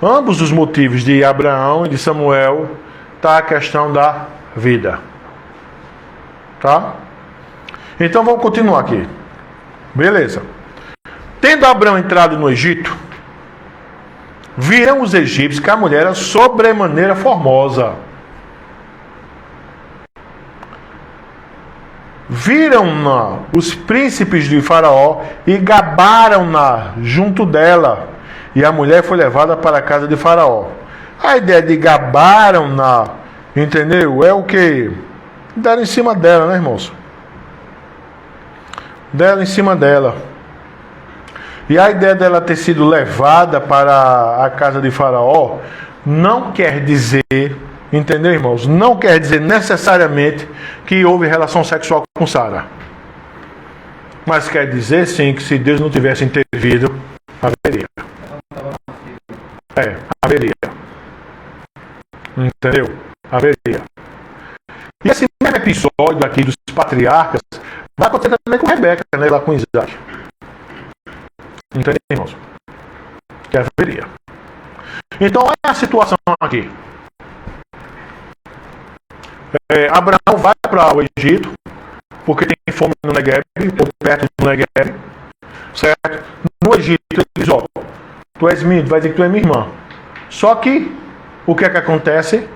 Ambos os motivos de Abraão e de Samuel está a questão da vida. Tá? Então vamos continuar aqui. Beleza. Tendo Abraão entrado no Egito, viram os egípcios que a mulher era sobremaneira formosa. Viram-na os príncipes de Faraó e gabaram-na junto dela. E a mulher foi levada para a casa de Faraó. A ideia de gabaram-na, entendeu? É o que? Deram em cima dela, né, irmãos? Deram em cima dela. E a ideia dela ter sido levada para a casa de Faraó não quer dizer, entendeu, irmãos? Não quer dizer necessariamente que houve relação sexual com Sara. Mas quer dizer sim que se Deus não tivesse intervido, haveria. Haveria. Entendeu? Haveria. E esse mesmo episódio aqui dos patriarcas vai acontecer também com Rebeca, né? Lá com Isaac. Entendeu, irmãos? Que haveria. Então, olha a situação aqui. Abraão vai para o Egito, porque tem fome no Negueb, ou perto do Negueb, certo? No Egito, ele diz, ó, tu és minha, vai dizer que tu é minha irmã. Só que, o que é que acontece?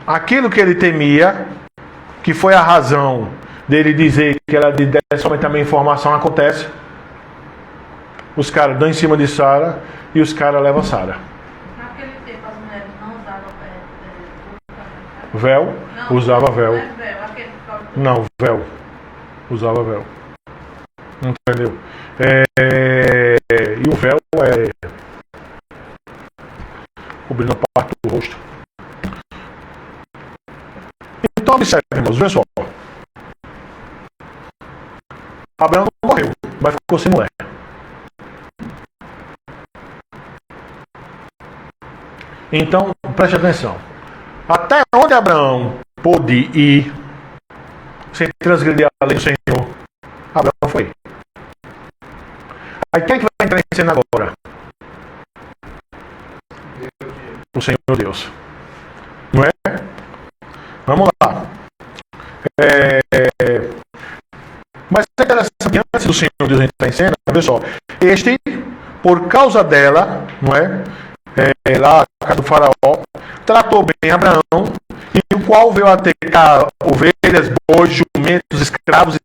Aquilo que ele temia, que foi a razão dele dizer que ela desse somente a minha informação, acontece. Os caras dão em cima de Sara e os caras levam Sara. Naquele tempo as mulheres não usavam véu. Não, Usava véu. Não, é véu, aquele... Não, véu. Usava véu. Entendeu? E o véu é cobrindo a parte do rosto. Então observe, irmãos, veja só. Abraão não morreu, mas ficou sem mulher. Então, preste atenção. Até onde Abraão pôde ir sem transgredir a lei do Senhor, Abraão foi. Aí quem é que vai entrar em cena agora? O Senhor Deus. Não é? Vamos lá. Mas é interessante que antes do Senhor Deus entrar em cena, veja só, este, por causa dela, não é? Lá na casa do Faraó, tratou bem Abraão, e o qual veio a ter ovelhas, bois, jumentos, escravos,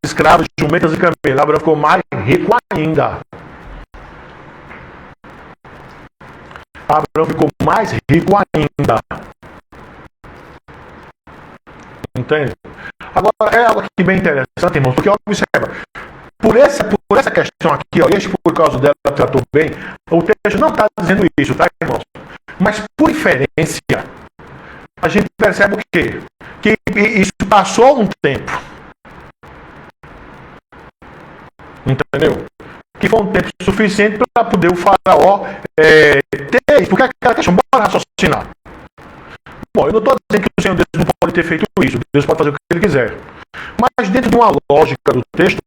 jumentas e camelos. Abraão ficou mais rico ainda. Abraão ficou mais rico ainda. Entende? Agora, é algo aqui bem interessante, irmãos, porque observa, por essa questão aqui, ó, este por causa dela tratou bem, o texto não está dizendo isso, tá, irmãos? Mas por inferência, a gente percebe o quê? Que isso passou um tempo. Entendeu? Que foi um tempo suficiente para poder o Faraó ter isso. Porque aquela questão, bora raciocinar. Bom, eu não estou dizendo que o Senhor Deus não pode ter feito isso. Deus pode fazer o que Ele quiser. Mas dentro de uma lógica do texto,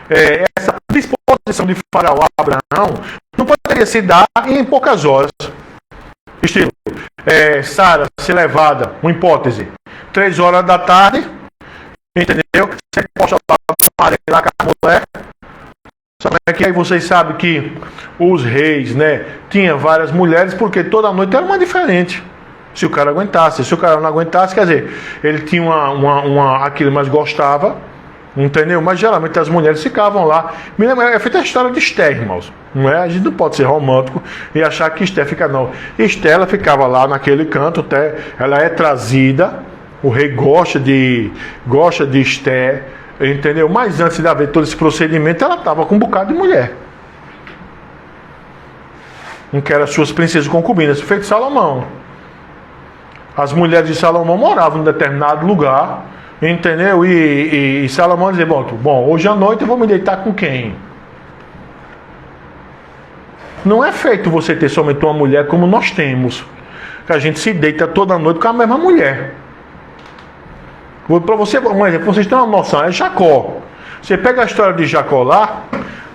essa disposição de Faraó a Abraão não poderia se dar em poucas horas. Estilo, Sara ser levada, uma hipótese, 3 horas da tarde, entendeu? Você posta lá com a mulher. Sabe que aí vocês sabem que os reis, né, tinham várias mulheres, porque toda noite era uma diferente. Se o cara aguentasse, se o cara não aguentasse, quer dizer, ele tinha aquilo mais gostava, Entendeu? Mas geralmente as mulheres ficavam lá. Me lembra, é feita a história de Esther, irmãos. Não é? A gente não pode ser romântico e achar que Esther fica, não. Esther, ela ficava lá naquele canto, até ela é trazida. O rei gosta de Esther, entendeu? Mas antes de haver todo esse procedimento, ela estava com um bocado de mulher. Que eram as suas princesas concubinas, feito Salomão. As mulheres de Salomão moravam em determinado lugar, entendeu? E Salomão dizia, bom, hoje à noite eu vou me deitar com quem? Não é feito você ter somente uma mulher como nós temos, que a gente se deita toda noite com a mesma mulher. Para você, um exemplo, vocês têm uma noção, é Jacó. Você pega a história de Jacó lá,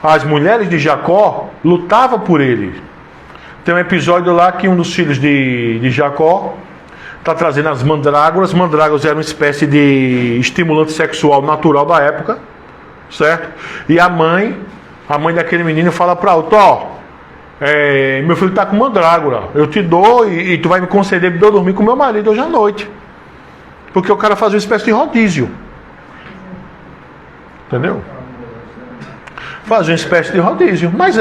as mulheres de Jacó lutavam por ele. Tem um episódio lá que um dos filhos de Jacó está trazendo as mandrágoras. As mandrágoras eram uma espécie de estimulante sexual natural da época, certo? E a mãe daquele menino fala para outro, meu filho está com mandrágora, eu te dou e tu vai me conceder de eu dormir com meu marido hoje à noite. Porque o cara faz uma espécie de rodízio. Entendeu? Faz uma espécie de rodízio, mas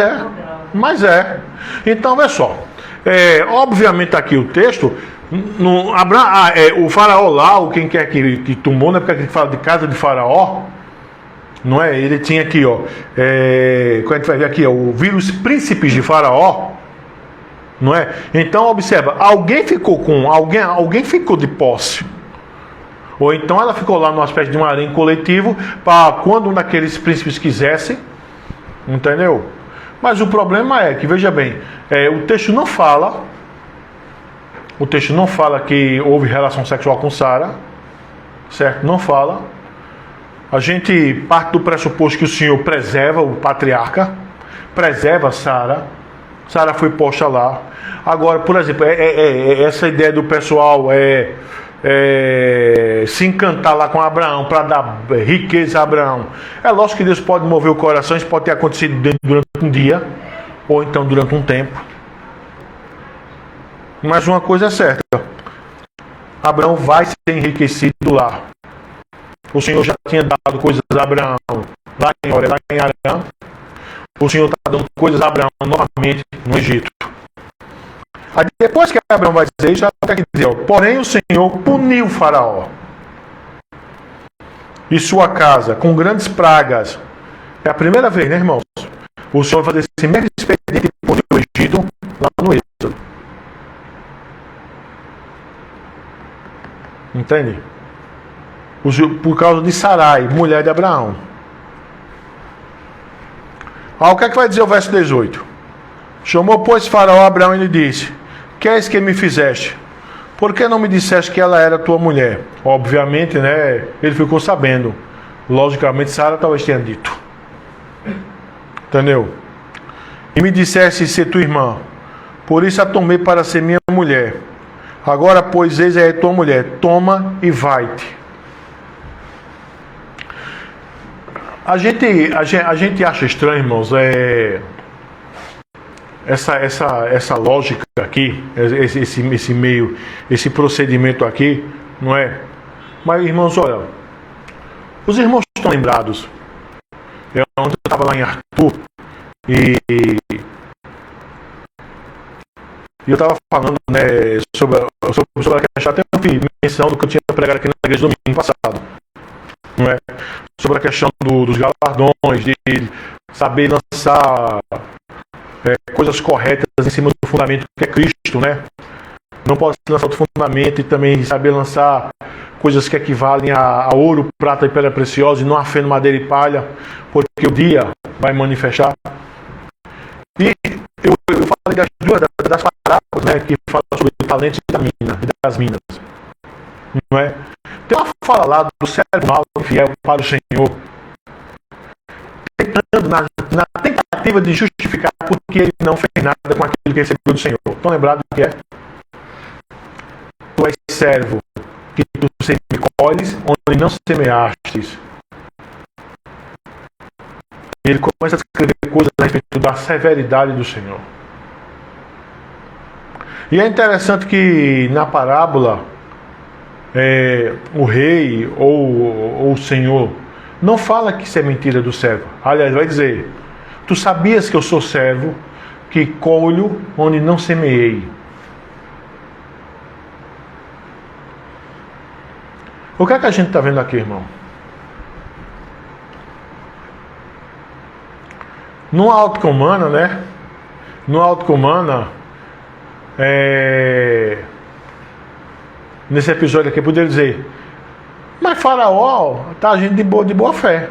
é. Então, olha só. Obviamente aqui o texto, o faraó lá, ou quem quer que tomou, né? Porque aqui fala de casa de faraó, não é? Ele tinha aqui, quando a gente vai ver aqui, viram os príncipes de faraó, não é? Então, observa, alguém ficou de posse. Ou então ela ficou lá numa espécie de um harém coletivo, para quando um daqueles príncipes quisesse, entendeu? Mas o problema é que, veja bem, o texto não fala que houve relação sexual com Sara, certo? Não fala. A gente parte do pressuposto que o Senhor preserva o patriarca, preserva Sara. Sara foi posta lá. Agora, por exemplo, essa ideia do pessoal se encantar lá com Abraão para dar riqueza a Abraão. É lógico que Deus pode mover o coração, isso pode ter acontecido durante um dia ou então durante um tempo. Mas uma coisa é certa, Abraão vai ser enriquecido lá. O Senhor já tinha dado coisas a Abraão lá em Arã. O Senhor está dando coisas a Abraão novamente no Egito. Aí depois que Abraão vai dizer isso, ela quer dizer, porém o Senhor puniu Faraó e sua casa com grandes pragas. É a primeira vez, né, irmãos? O Senhor vai fazer esse mesmo expediente e punir o Egito lá no Êxodo. Entende? Por causa de Sarai, mulher de Abraão. O que é que vai dizer o verso 18? Chamou, pois, Faraó a Abraão e lhe disse, queres que me fizeste? Por que não me disseste que ela era tua mulher? Obviamente, né? Ele ficou sabendo. Logicamente, Sara talvez tenha dito. Entendeu? E me disseste ser tua irmã. Por isso a tomei para ser minha mulher. Agora, pois, eis é tua mulher. Toma e vai-te. A gente acha estranho, irmãos, essa lógica aqui, esse procedimento aqui, não é? Mas, irmãos, olha, os irmãos estão lembrados. Eu estava lá em Arthur e eu estava falando, né, sobre a questão, até eu fiz menção do que eu tinha pregado aqui na igreja do domingo passado, não é? Sobre a questão dos galardões, de saber lançar coisas corretas em cima do fundamento que é Cristo, né? Não pode lançar outro fundamento e também saber lançar coisas que equivalem a ouro, prata e pedra preciosa e não a feno, madeira e palha, porque o dia vai manifestar. E eu falei das parábolas, né, que falam sobre o talento e das minas. Não é? Tem uma fala lá do servo mau e fiel para o Senhor, tentando na tentativa de justificar porque ele não fez nada com aquilo que recebeu do Senhor. Estão lembrados do que é? Tu és servo que tu sempre colhes onde não semeastes. Ele começa a escrever coisas a respeito da severidade do Senhor. E é interessante que na parábola o rei ou o Senhor Não fala que isso é mentira do servo. Aliás, vai dizer: tu sabias que eu sou servo, que colho onde não semeei. O que é que a gente está vendo aqui, irmão? No Alto Comana, né? No Alto Comana, nesse episódio aqui, eu poderia dizer: mas Faraó está agindo de boa fé.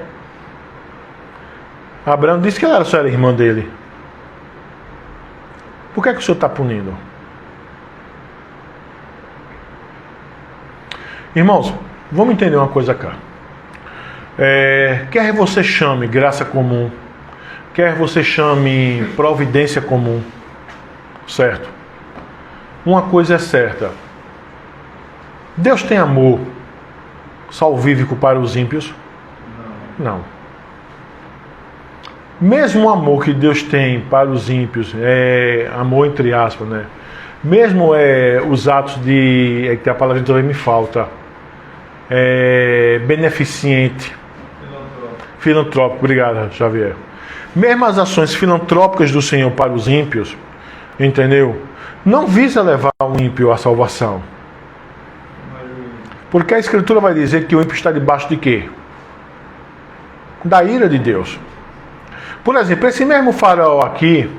Abraão disse que ela só era irmã dele. Por que é que o senhor está punindo? Irmãos, vamos entender uma coisa cá. Quer você chame graça comum, quer você chame providência comum, certo? Uma coisa é certa: Deus tem amor salvífico para os ímpios? Não. Mesmo o amor que Deus tem para os ímpios, amor entre aspas, né? Mesmo os atos que a palavra também me falta, beneficente, filantrópico, obrigado, Xavier. Mesmo as ações filantrópicas do Senhor para os ímpios, entendeu? Não visa levar o ímpio à salvação. Porque a Escritura vai dizer que o ímpio está debaixo de quê? Da ira de Deus. Por exemplo, esse mesmo Faraó aqui,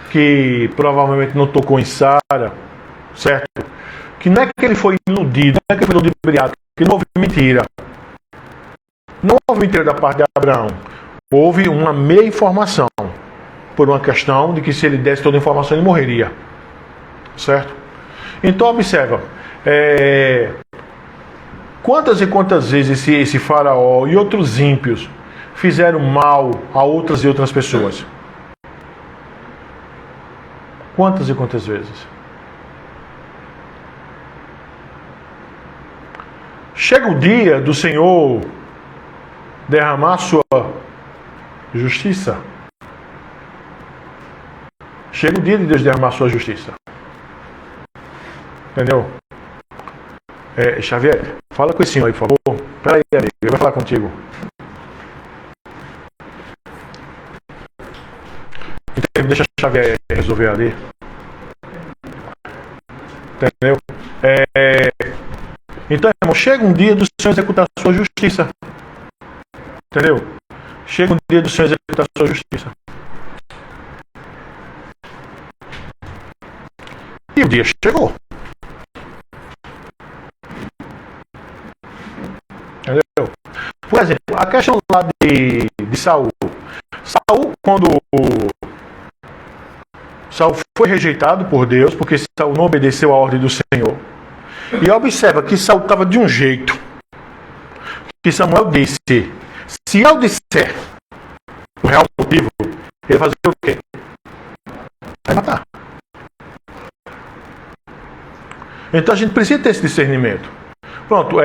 que provavelmente não tocou em Sara, certo? Que não é que ele foi iludido, não é que ele foi ludibriado, que não houve mentira. Não houve mentira da parte de Abraão. Houve uma meia informação, por uma questão de que se ele desse toda a informação ele morreria. Certo? Então observa, quantas e quantas vezes esse Faraó e outros ímpios fizeram mal a outras e outras pessoas? Quantas e quantas vezes? Chega o dia do Senhor derramar sua justiça. Chega o dia de Deus derramar sua justiça. Entendeu? Xavier, fala com esse senhor aí, por favor. Espera aí, amigo, ele vai falar contigo. Então, deixa o Xavier resolver ali. Entendeu? Então, irmão, chega um dia do Senhor executar a sua justiça. Entendeu? Chega um dia do Senhor executar a sua justiça. E o dia chegou. Entendeu? Por exemplo, a questão lá de Saul. Saul, quando Saul foi rejeitado por Deus, porque Saul não obedeceu à ordem do Senhor. E observa que Saul estava de um jeito que Samuel disse: se eu disser o real motivo, ele vai fazer o quê? Vai matar. Então a gente precisa ter esse discernimento. Pronto,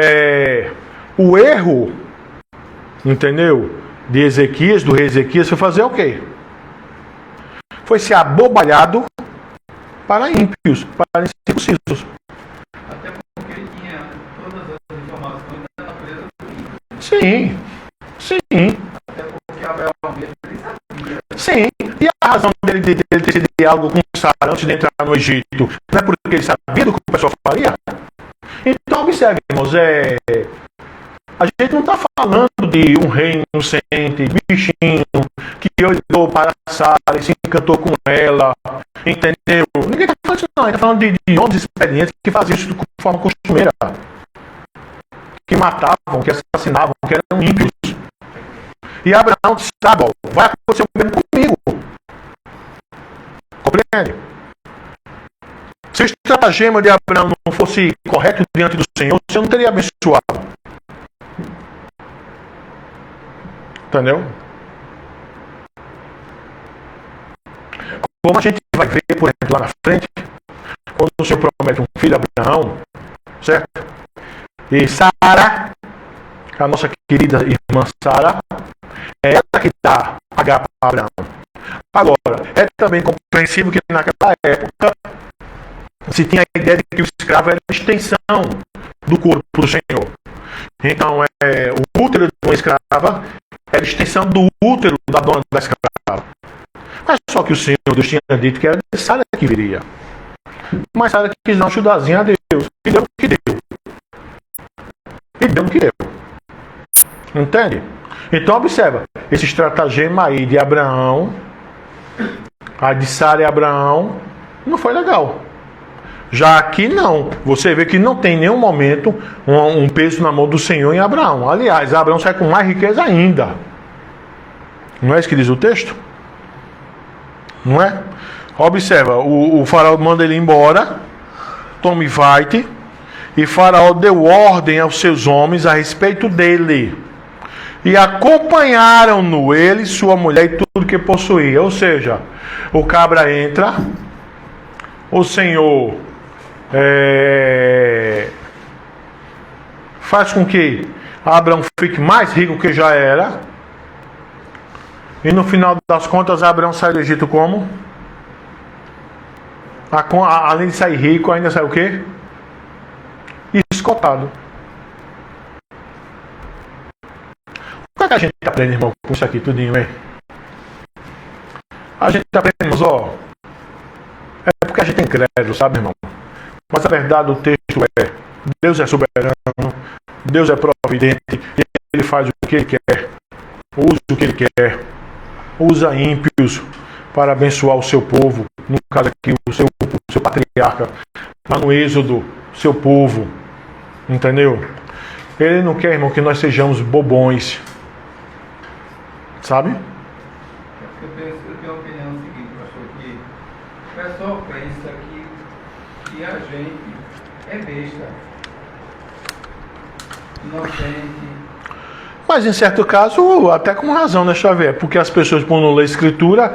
o erro, entendeu? De Ezequias, do rei Ezequias, foi fazer o quê? Foi ser abobalhado para ímpios, para incircuncisos. Até porque ele tinha todas as informações da natureza do ímpio. Sim, sim. Até porque Abraão mesmo ele sabia. Sim. E a razão dele ter sido diálogo com Sara antes de entrar no Egito, não é porque ele sabia do que o pessoal faria? Então observe, irmãos, a gente não está falando de um rei inocente, bichinho, que olhou para Sara e se encantou com ela, entendeu? Ninguém está falando isso, não. A gente está falando de homens experientes que faziam isso de forma costumeira, que matavam, que assassinavam, que eram ímpios. E Abraão disse: ó, vai acontecer o mesmo comigo. Compreende? Se o estratagema de Abraão não fosse correto diante do Senhor, o Senhor não teria abençoado. Entendeu? Como a gente vai ver, por exemplo, lá na frente, quando o Senhor promete um filho a Abraão, certo? E Sara, a nossa querida irmã Sara, é ela que dá H para Abraão. Agora, é também compreensível que naquela época se tinha a ideia de que o escravo era a extensão do corpo do Senhor. Então, o útero de uma escrava era a extensão do útero da dona da escrava. Mas só que o Senhor Deus tinha dito que era de Sara que viria. Mas Sara quis dar um chudazinho a Deus. E deu o que deu. E deu o que deu. Entende? Então observa, esse estratagema aí de Abraão, a de Sara e Abraão, não foi legal. Já aqui não. Você vê que não tem em nenhum momento um peso na mão do Senhor em Abraão. Aliás, Abraão sai com mais riqueza ainda. Não é isso que diz o texto? Não é? Observa, o faraó manda ele embora, tome vai-te, e faraó deu ordem aos seus homens a respeito dele. E acompanharam-no ele, sua mulher e tudo que possuía. Ou seja, o cabra entra, o Senhor faz com que Abraão fique mais rico que já era. E no final das contas, Abraão sai do Egito como? Além de sair rico, ainda sai o quê? Escotado. O que é que a gente aprende, irmão, com isso aqui tudinho, hein? A gente aprende, ó. É porque a gente tem crédito, sabe, irmão? Mas a verdade do texto é: Deus é soberano, Deus é providente, e Ele faz o que Ele quer, usa o que Ele quer, usa ímpios para abençoar o seu povo. No caso aqui, o seu patriarca, lá no Êxodo, seu povo. Entendeu? Ele não quer, irmão, que nós sejamos bobões. Sabe? Eu tenho a opinião seguinte, pastor, que o pessoal pensa que a gente é besta, inocente. Mas em certo caso, até com razão, né, Xavier? Porque as pessoas, por não ler Escritura,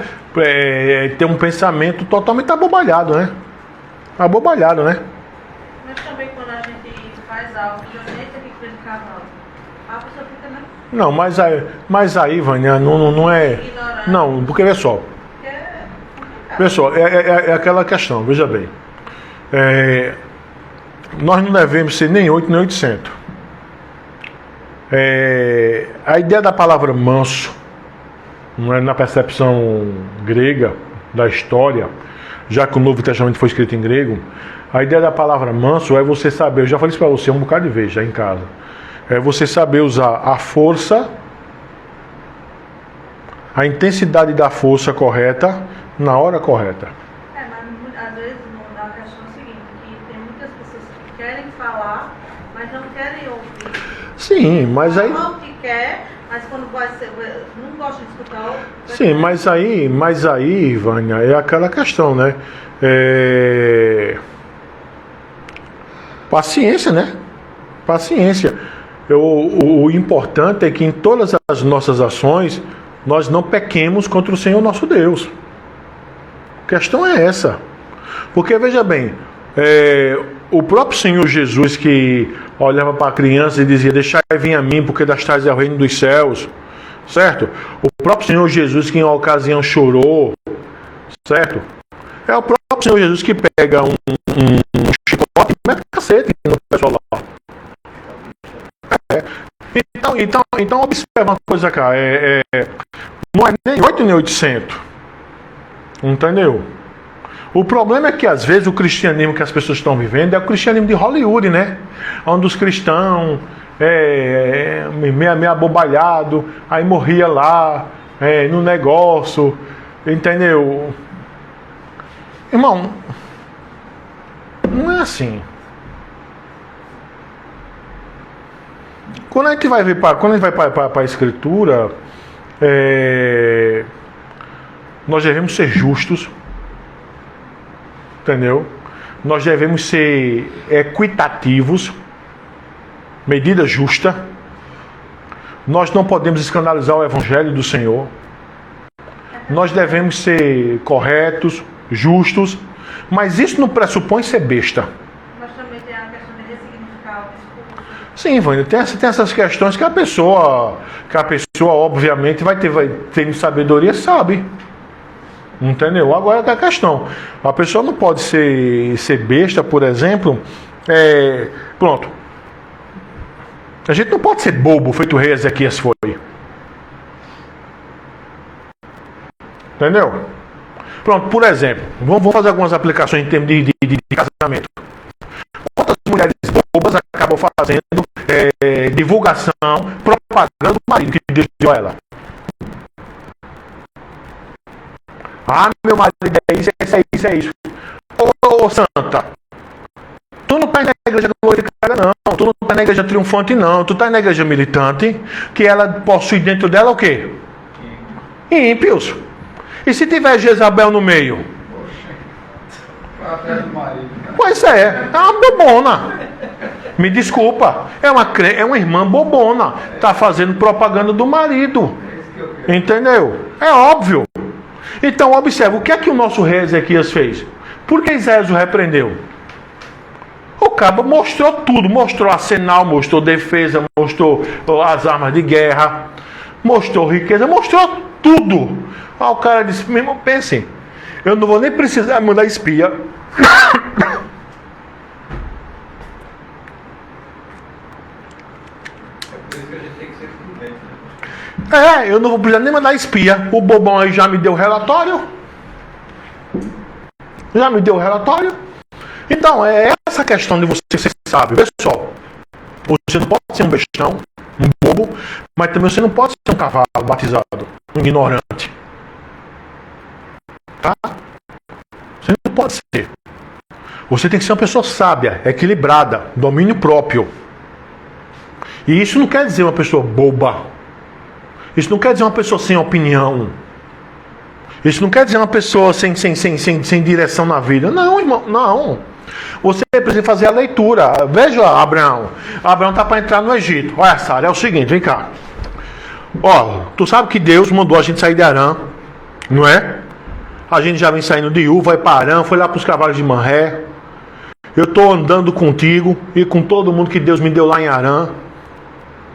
têm um pensamento totalmente abobalhado, né? Abobalhado, né? Mas também quando a gente faz algo, já nem tem que criticar não. A pessoa fica, né? Não, mas aí, Vânia, não é... Não, porque olha só. Pessoal, é aquela questão, veja bem. Nós não devemos ser nem 8 nem 800. A ideia da palavra manso, não é na percepção grega da história, já que o Novo Testamento foi escrito em grego, a ideia da palavra manso é você saber, eu já falei isso para você um bocado de vezes já em casa, é você saber usar a força, a intensidade da força correta na hora correta. Mas às vezes a questão é a seguinte, que tem muitas pessoas que querem falar, mas não querem ouvir. Sim, mas aí... Falam o que quer, mas quando vai ser, não gosta de escutar o... Sim, mas aí, Vânia, é aquela questão, né? Paciência, né? Paciência. O importante é que em todas as nossas ações nós não pequemos contra o Senhor nosso Deus. A questão é essa. Porque, veja bem, o próprio Senhor Jesus, que olhava para a criança e dizia: deixai vir a mim, porque das tais é o reino dos céus, certo? O próprio Senhor Jesus, que em uma ocasião chorou, certo? É o próprio Senhor Jesus que pega um chicote e mete cacete no pessoal lá. Então observa uma coisa cá, não é nem 8 nem 800, entendeu? O problema é que às vezes o cristianismo que as pessoas estão vivendo é o cristianismo de Hollywood, né? Onde os cristãos meio abobalhado, aí morria lá no negócio, entendeu? Irmão, não é assim. Quando a gente vai para a Escritura, nós devemos ser justos, entendeu? Nós devemos ser equitativos, medida justa. Nós não podemos escandalizar o Evangelho do Senhor. Nós devemos ser corretos, justos, mas isso não pressupõe ser besta. Mas também tem a questão de ressignificar o discurso. Sim, Vânia, tem essas questões que a pessoa obviamente vai ter sabedoria, sabe. Entendeu? Agora é a questão. A pessoa não pode ser besta, por exemplo. Pronto. A gente não pode ser bobo, feito o rei Ezequias foi. Entendeu? Pronto, por exemplo, vamos fazer algumas aplicações em termos de casamento. Quantas mulheres bobas acabam fazendo divulgação, propaganda do marido que Deus deu a ela? Ah, meu marido é isso, é isso. Ô, santa, tu não tá na igreja glorificada, não. Tu não tá na igreja triunfante, não. Tu tá na igreja militante, que ela possui dentro dela o quê? Ímpios. E se tiver Jezabel no meio? Pois é uma bobona. Me desculpa, é uma irmã bobona. Tá fazendo propaganda do marido. Entendeu? É óbvio. Então observe, o que é que o nosso rei Ezequias fez? Por que Isaías o repreendeu? O cabo mostrou tudo, mostrou arsenal, mostrou defesa, mostrou as armas de guerra, mostrou riqueza, mostrou tudo. Aí o cara disse, meu irmão, pense, eu não vou nem precisar mandar espia. Eu não vou precisar nem mandar espia. O bobão aí já me deu o relatório. Então, é essa questão de você ser sábio. Pessoal, você não pode ser um bestão, um bobo, mas também você não pode ser um cavalo batizado, um ignorante. Tá? Você não pode ser. Você tem que ser uma pessoa sábia, equilibrada, domínio próprio. E isso não quer dizer uma pessoa boba. Isso não quer dizer uma pessoa sem opinião. Isso não quer dizer uma pessoa sem direção na vida. Não, irmão, não. Você precisa fazer a leitura. Veja Abraão. Abraão está para entrar no Egito. Olha, Sara, é o seguinte, vem cá. Ó, tu sabe que Deus mandou a gente sair de Arã, não é? A gente já vem saindo de Ur, vai para Arã, foi lá para os cavalos de Manré. Eu estou andando contigo e com todo mundo que Deus me deu lá em Arã,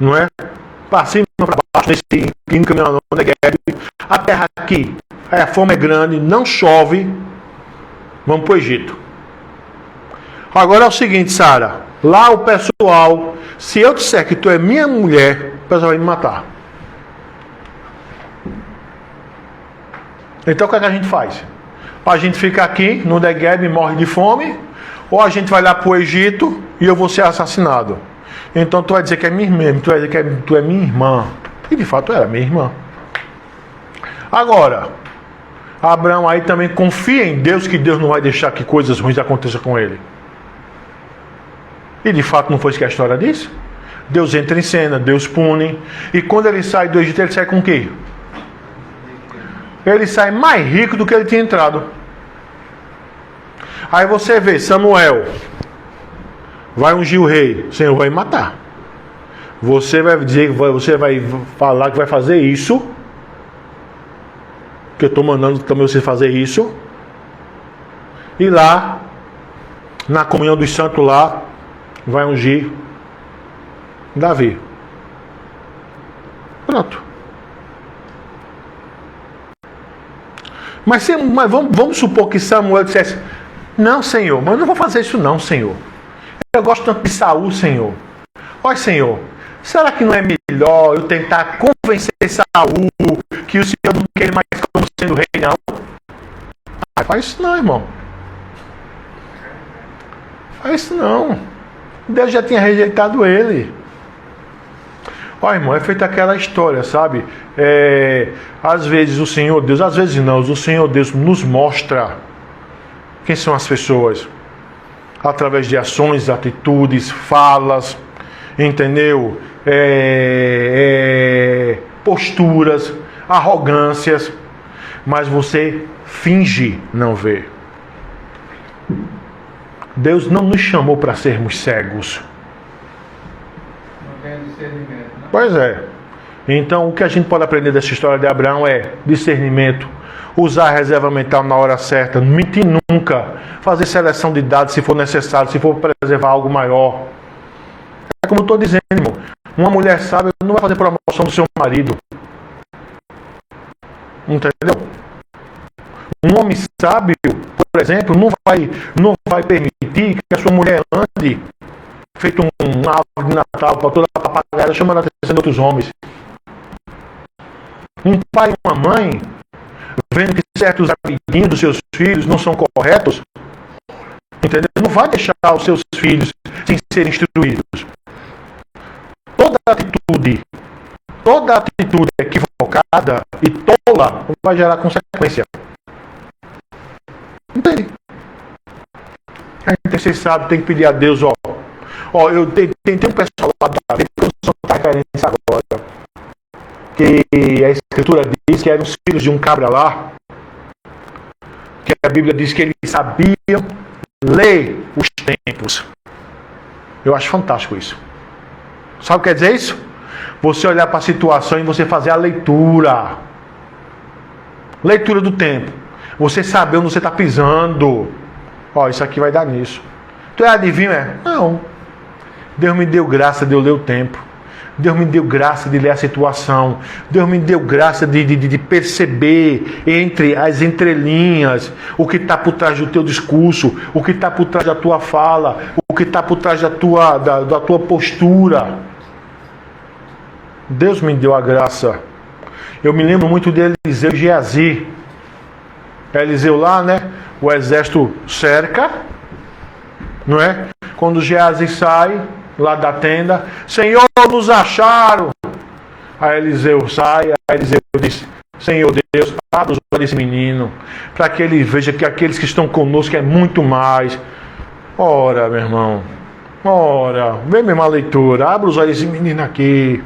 não é? Para cima e para baixo, nesse caminhão no Negueb. A terra aqui, a fome é grande, não chove. Vamos para o Egito. Agora é o seguinte, Sara. Lá o pessoal, se eu disser que tu é minha mulher, o pessoal vai me matar. Então o que é que a gente faz? A gente fica aqui no Negueb e morre de fome, ou a gente vai lá para o Egito e eu vou ser assassinado. Então tu vai dizer que é minha irmã, tu vai dizer que tu é minha irmã. E de fato era minha irmã. Agora, Abraão aí também confia em Deus, que Deus não vai deixar que coisas ruins aconteçam com ele. E de fato não foi isso que a história diz? Deus entra em cena, Deus pune. E quando ele sai do Egito, ele sai com o quê? Ele sai mais rico do que ele tinha entrado. Aí você vê, Samuel vai ungir o rei, o Senhor vai matar. Você vai dizer, você vai falar que vai fazer isso, que eu estou mandando também você fazer isso. E lá, na comunhão dos santos lá, vai ungir Davi. Pronto. Mas vamos supor que Samuel dissesse, não, Senhor, mas eu não vou fazer isso não, Senhor. Eu gosto tanto de Saul, Senhor. Olha, Senhor, será que não é melhor eu tentar convencer Saul que o Senhor não quer mais como sendo rei, não? Faz isso não, irmão. Faz isso não. Deus já tinha rejeitado ele. Olha, irmão, é feita aquela história, sabe? Às vezes o Senhor Deus, às vezes não, o Senhor Deus nos mostra quem são as pessoas. Através de ações, atitudes, falas, entendeu? Posturas, arrogâncias, mas você finge não ver. Deus não nos chamou para sermos cegos. Não tem discernimento, né? Pois é. Então o que a gente pode aprender dessa história de Abraão é discernimento, usar a reserva mental na hora certa, não mentir nunca, fazer seleção de dados se for necessário, se for preservar algo maior. É como eu estou dizendo, irmão, uma mulher sábia não vai fazer promoção do seu marido. Entendeu? Um homem sábio, por exemplo, não vai permitir que a sua mulher ande feito um uma árvore de Natal para toda a papagaia, chamando a atenção de outros homens. Um pai e uma mãe, vendo que certos amiguinhos dos seus filhos não são corretos, entendeu? Não vai deixar os seus filhos sem serem instruídos. Toda atitude equivocada e tola vai gerar consequência. Entende? Então vocês sabem, tem que pedir a Deus, eu tem um pessoal lá da Bíblia que eu não estou querendo isso agora. Que a Escritura diz que eram os filhos de um cabra lá. Que a Bíblia diz que eles sabiam ler os tempos. Eu acho fantástico isso. Sabe o que quer dizer isso? Você olhar para a situação e você fazer a leitura. Leitura do tempo. Você saber onde você está pisando. Isso aqui vai dar nisso. Tu é adivinho, é? Não. Deus me deu graça de eu ler o tempo. Deus me deu graça de ler a situação. Deus me deu graça de perceber entre as entrelinhas o que está por trás do teu discurso, o que está por trás da tua fala, o que está por trás da tua postura. Deus me deu a graça. Eu me lembro muito de Eliseu e Geazi. Eliseu lá, né? O exército cerca, não é? Quando Geazi sai lá da tenda, Senhor, nos acharam. Aí Eliseu sai, aí Eliseu diz, Senhor Deus, abre os olhos desse menino, para que ele veja que aqueles que estão conosco é muito mais. Ora, meu irmão, vem mesmo a leitura, abre os olhos desse menino aqui.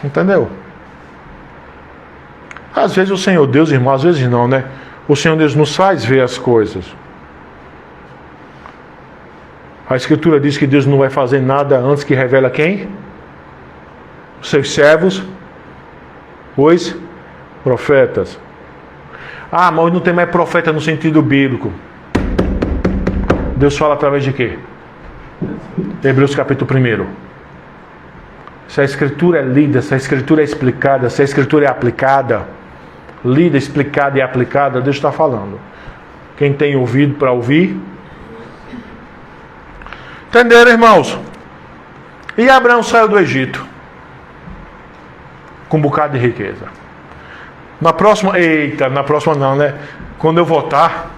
Entendeu? Às vezes o Senhor Deus, irmão, às vezes não, né? O Senhor Deus nos faz ver as coisas. A Escritura diz que Deus não vai fazer nada antes que revela quem? Os seus servos, os profetas. Mas não tem mais profeta no sentido bíblico. Deus fala através de quê? Hebreus capítulo 1. Se a Escritura é lida, se a Escritura é explicada, se a Escritura é aplicada, lida, explicada e aplicada, Deus está falando. Quem tem ouvido para ouvir? Entenderam, irmãos? E Abraão saiu do Egito com um bocado de riqueza. Na próxima não, né? Quando eu voltar,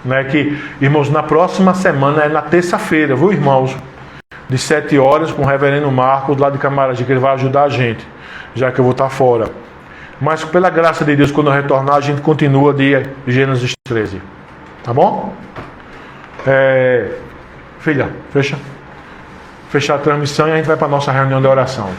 né? Que, irmãos, na próxima semana é na terça-feira, viu, irmãos? De 7 horas com o reverendo Marcos lá de Camaragibe, que ele vai ajudar a gente, já que eu vou estar fora. Mas pela graça de Deus, quando eu retornar, a gente continua de Gênesis 13. Tá bom? Filha, fecha a transmissão e a gente vai para a nossa reunião de oração.